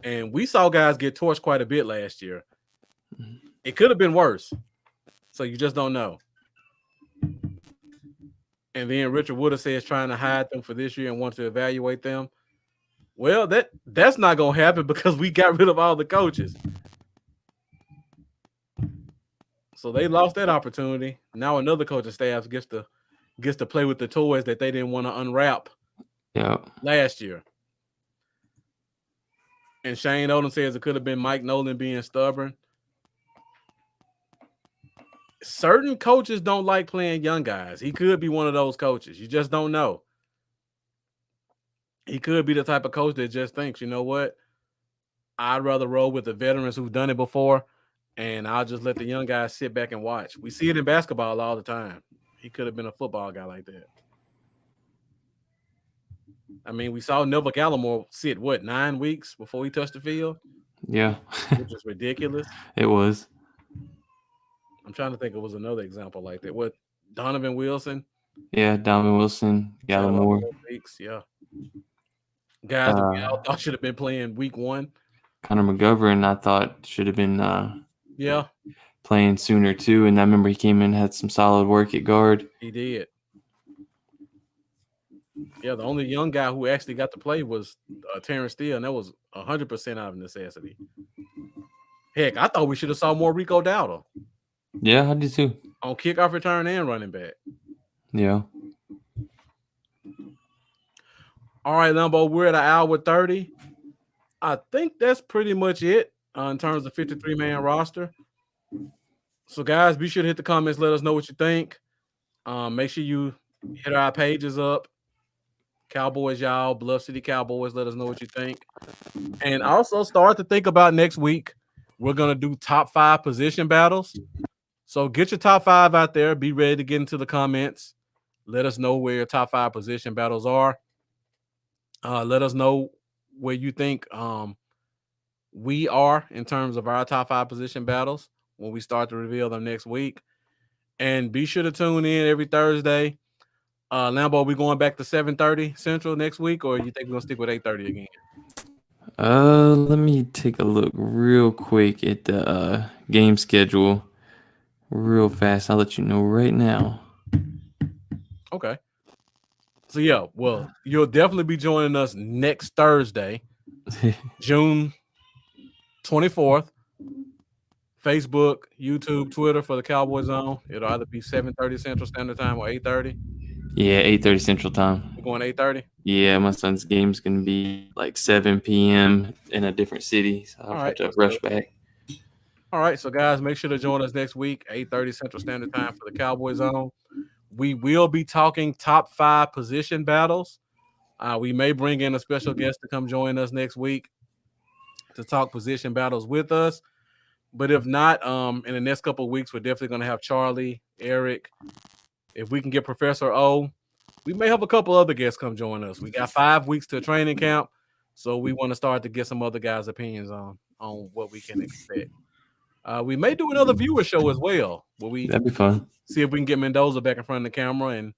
And we saw guys get torched quite a bit last year. It could have been worse. So you just don't know. And then Richard Wood says trying to hide them for this year and wants to evaluate them. Well, that's not going to happen because we got rid of all the coaches. So they lost that opportunity. Now another coaching staff gets to play with the toys that they didn't want to unwrap last year. And Shane Odom says it could have been Mike Nolan being stubborn. Certain coaches don't like playing young guys. He could be one of those coaches. You just don't know. He could be the type of coach that just thinks, you know what? I'd rather roll with the veterans who've done it before, and I'll just let the young guys sit back and watch. We see it in basketball all the time. He could have been a football guy like that. I mean, we saw Neville Gallimore sit, 9 weeks before he touched the field? Yeah. Which is ridiculous. It was. I'm trying to think it was another example like that. What, Donovan Wilson? Yeah, Donovan Wilson, Gallimore. Weeks, yeah. Guys that we all thought should have been playing week 1. Connor McGovern, I thought should have been playing sooner too. And I remember he came in, had some solid work at guard. He did. Yeah, the only young guy who actually got to play was Terrence Steele, and that was 100% out of necessity. Heck, I thought we should have saw more Rico Dowdle. Yeah, I did too. On kickoff return and running back. Yeah. All right, Lambo, we're at an hour 30. I think that's pretty much it in terms of 53-man roster. So, guys, be sure to hit the comments. Let us know what you think. Make sure you hit our pages up. Cowboys, y'all. Bluff City Cowboys. Let us know what you think. And also start to think about next week. We're going to do top 5 position battles. So get your top 5 out there. Be ready to get into the comments. Let us know where your top 5 position battles are. Let us know where you think we are in terms of our top 5 position battles when we start to reveal them next week. And be sure to tune in every Thursday. Lambo, are we going back to 7:30 Central next week, or you think we're going to stick with 8:30 again? Let me take a look real quick at the game schedule real fast. I'll let you know right now. Okay. So, yeah, well, you'll definitely be joining us next Thursday, June 24th. Facebook, YouTube, Twitter for the Cowboy Zone. It'll either be 7:30 Central Standard Time or 8:30. Yeah, 8:30 Central Time. We're going 8:30? Yeah, my son's game's going to be like 7 p.m. in a different city. So I'll have to rush back. All right, so guys, make sure to join us next week, 8:30 Central Standard Time for the Cowboy Zone. We will be talking top 5 position battles. We may bring in a special guest to come join us next week to talk position battles with us. But if not, in the next couple of weeks, we're definitely going to have Charlie, Eric. If we can get Professor O, we may have a couple other guests come join us. We got 5 weeks to training camp, so we want to start to get some other guys' opinions on what we can expect. We may do another viewer show as well, where we That'd be fun. see if we can get Mendoza back in front of the camera. And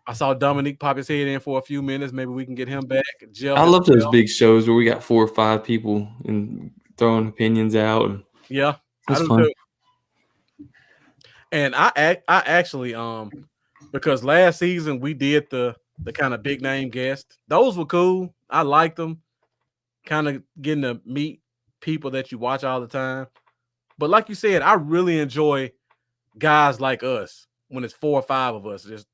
I saw Dominique pop his head in for a few minutes. Maybe we can get him back. Jeff, I as love those well. big shows where we got 4 or 5 people and throwing opinions out. And Yeah, I it's do fun. too. And I actually because last season we did the kind of big name guest. Those were cool. I liked them. Kind of getting to meet people that you watch all the time. But like you said, I really enjoy guys like us when it's 4 or 5 of us just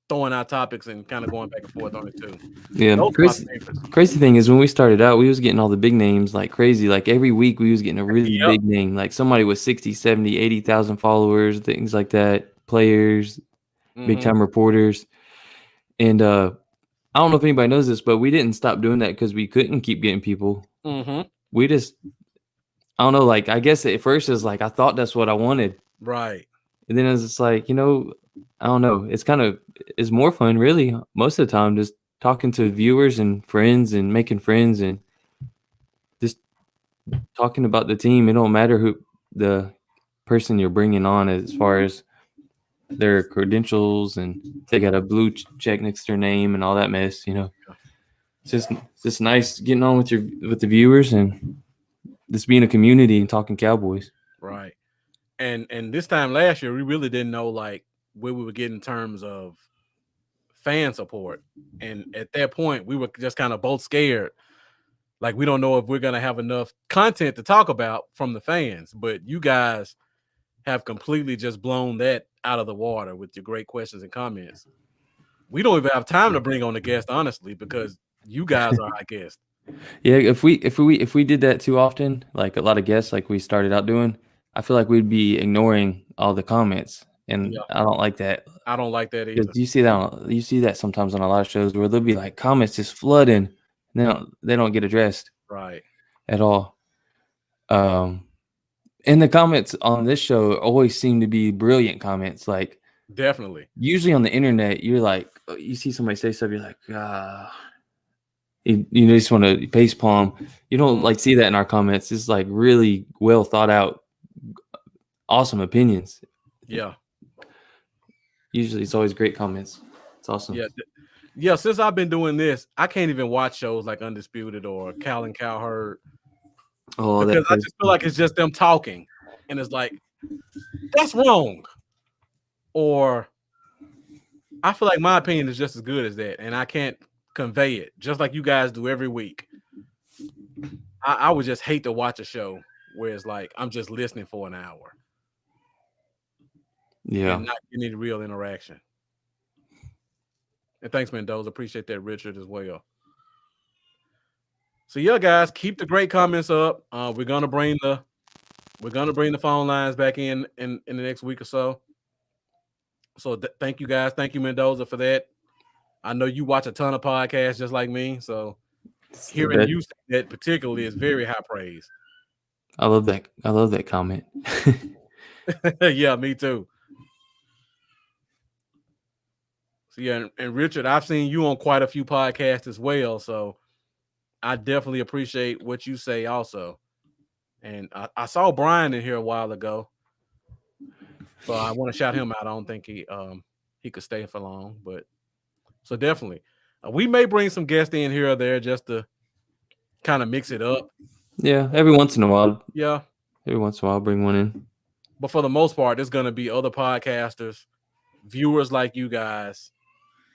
throwing out topics and kind of going back and forth on it too. Yeah, Those are my favorites. crazy thing is when we started out, we was getting all the big names like crazy. Like every week we was getting a really Yep. big name. Like somebody with 60, 70, 80,000 followers, things like that. Players, big time reporters. And I don't know if anybody knows this, but we didn't stop doing that because we couldn't keep getting people. We just, I don't know, like I guess at first it's like I thought that's what I wanted. Right. And then it's just like, I don't know. It's more fun really most of the time just talking to viewers and friends and making friends and just talking about the team. It don't matter who the person you're bringing on as far as their credentials and if they got a blue check next to their name and all that mess, It's just nice getting on with the viewers and just being a community and talking Cowboys. Right. And this time last year, we really didn't know like where we would get in terms of fan support. And at that point, we were just kind of both scared. Like we don't know if we're gonna have enough content to talk about from the fans. But you guys have completely just blown that out of the water with your great questions and comments. We don't even have time to bring on a guest, honestly, because you guys are our guest. Yeah, if we did that too often, like a lot of guests, like we started out doing, I feel like we'd be ignoring all the comments, and Yeah. I don't like that. I don't like that either. Because you see that sometimes on a lot of shows where there'll be like comments just flooding, and they don't get addressed Right. at all. And the comments on this show always seem to be brilliant comments. Like Definitely. usually on the internet, you're like, you see somebody say stuff, you're like, you just want to face palm. You don't like see that in our comments. It's like really well thought out, awesome opinions. Yeah. Usually it's always great comments. It's awesome. Yeah. Yeah. Since I've been doing this, I can't even watch shows like Undisputed or Cal and Cowherd. Oh, because I just feel like it's just them talking. And it's like, that's wrong. Or I feel like my opinion is just as good as that. And I can't convey it just like you guys do every week. I would just hate to watch a show where it's like I'm just listening for an hour. Yeah. And not getting any real interaction. And thanks, Mendoza. Appreciate that, Richard, as well. So yeah, guys, keep the great comments up. We're gonna bring the phone lines back in the next week or so. So thank you guys. Thank you, Mendoza, for that. I know you watch a ton of podcasts just like me, so hearing you say that particularly is very high praise. I love that comment. Yeah, me too. So yeah, and Richard, I've seen you on quite a few podcasts as well, so I definitely appreciate what you say also. And I saw Brian in here a while ago, so I want to shout him out. I don't think he could stay for long, but so definitely we may bring some guests in here or there just to kind of mix it up. Yeah, every once in a while. Yeah, every once in a while, I'll bring one in. But for the most part, there's going to be other podcasters, viewers like you guys,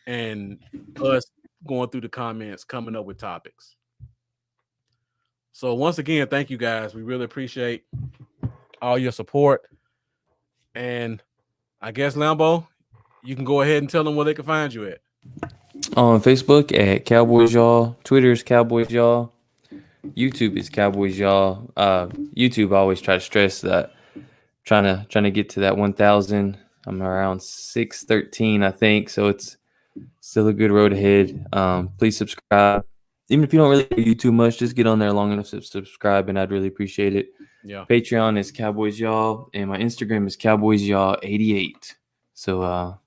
and us going through the comments, coming up with topics. So once again, thank you guys. We really appreciate all your support. And I guess, Lambo, you can go ahead and tell them where they can find you at. On Facebook at Cowboys Y'all. Twitter is Cowboys Y'all. YouTube is Cowboys Y'all. YouTube, I always try to stress that. Trying to get to that 1,000. I'm around 613, I think. So it's still a good road ahead. Please subscribe. Even if you don't really do YouTube much, just get on there long enough to subscribe, and I'd really appreciate it. Yeah. Patreon is Cowboys Y'all, and my Instagram is Cowboys Y'all 88. So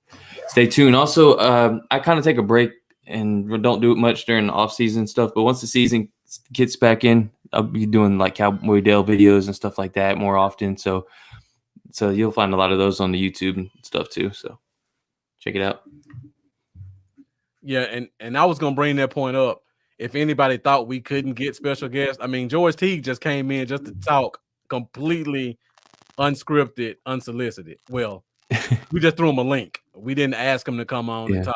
stay tuned. Also, I kind of take a break and don't do it much during the off-season stuff. But once the season gets back in, I'll be doing like Cowboy Dale videos and stuff like that more often. So you'll find a lot of those on the YouTube and stuff too. So check it out. Yeah, and I was gonna bring that point up. If anybody thought we couldn't get special guests, I mean, George Teague just came in just to talk completely unscripted, unsolicited. Well, we just threw him a link. We didn't ask him to come on and talk.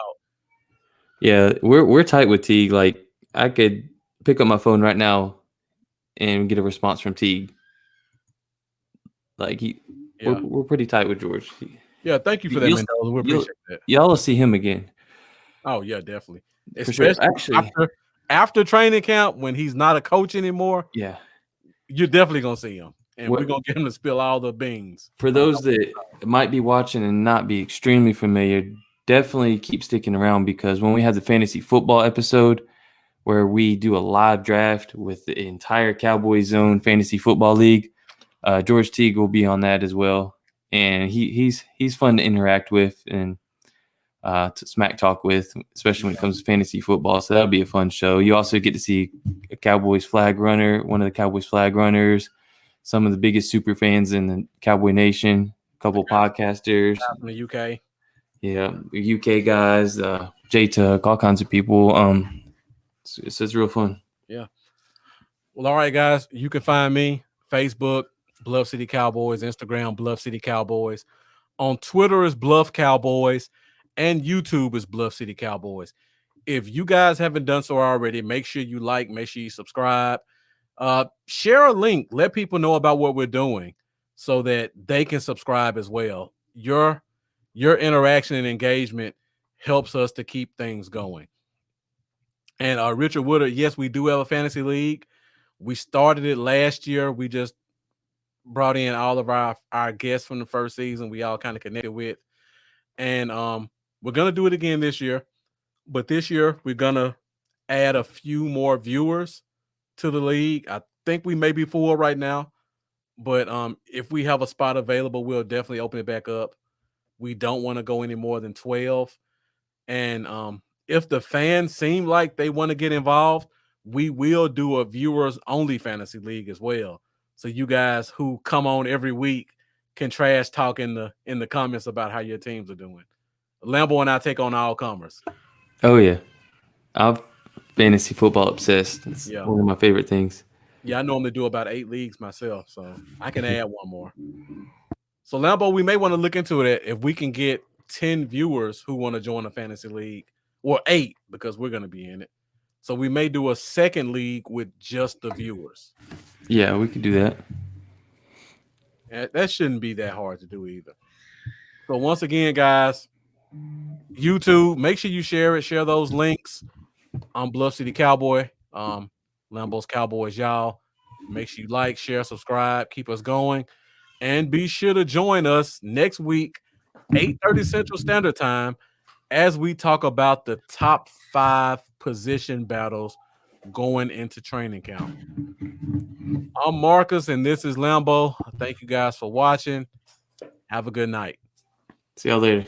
Yeah, we're tight with Teague. Like I could pick up my phone right now and get a response from Teague. Like we're pretty tight with George. Yeah, thank you for that, Mendoza. We appreciate that. Y'all will see him again. Oh yeah, definitely. For sure. Especially Actually, after training camp, when he's not a coach anymore, yeah, you're definitely gonna see him, and we're gonna get him to spill all the beans. For those that might be watching and not be extremely familiar, definitely keep sticking around, because when we have the fantasy football episode where we do a live draft with the entire Cowboy Zone Fantasy Football League, George Teague will be on that as well, and he's fun to interact with and to smack talk with, especially when it comes to fantasy football. So that'll be a fun show. You also get to see a Cowboys flag runner, one of the Cowboys flag runners, some of the biggest super fans in the Cowboy Nation, a couple podcasters from the UK. Yeah, UK guys, J-Tuck, all kinds of people. It's real fun. Yeah. Well, all right, guys. You can find me Facebook, Bluff City Cowboys, Instagram, Bluff City Cowboys. On Twitter is Bluff Cowboys, and YouTube is Bluff City Cowboys. If you guys haven't done so already, make sure you like, make sure you subscribe. Share a link. Let people know about what we're doing so that they can subscribe as well. Your interaction and engagement helps us to keep things going. And Richard Woodard, yes, we do have a fantasy league. We started it last year. We just brought in all of our guests from the first season. We all kind of connected with. And we're going to do it again this year. But this year, we're going to add a few more viewers to the league. I think we may be full right now. But if we have a spot available, we'll definitely open it back up. We don't want to go any more than 12. And if the fans seem like they want to get involved, we will do a viewers only fantasy league as well. So you guys who come on every week can trash talk in the comments about how your teams are doing. Lambo and I take on all comers. Oh yeah, I'm fantasy football obsessed. It's one of my favorite things. Yeah, I normally do about 8 leagues myself, so I can add one more. So Lambo, we may want to look into it if we can get 10 viewers who want to join a fantasy league, or 8 because we're going to be in it. So we may do a second league with just the viewers. Yeah, we could do that. That shouldn't be that hard to do either. So once again, guys, YouTube, make sure you share it. Share those links. I'm Bluff City Cowboy. Lambo's Cowboys, y'all. Make sure you like, share, subscribe. Keep us going. And be sure to join us next week, 8:30 Central Standard Time, as we talk about the top 5 position battles going into training camp. I'm Marcus, and this is Lambo. Thank you guys for watching. Have a good night. See y'all later.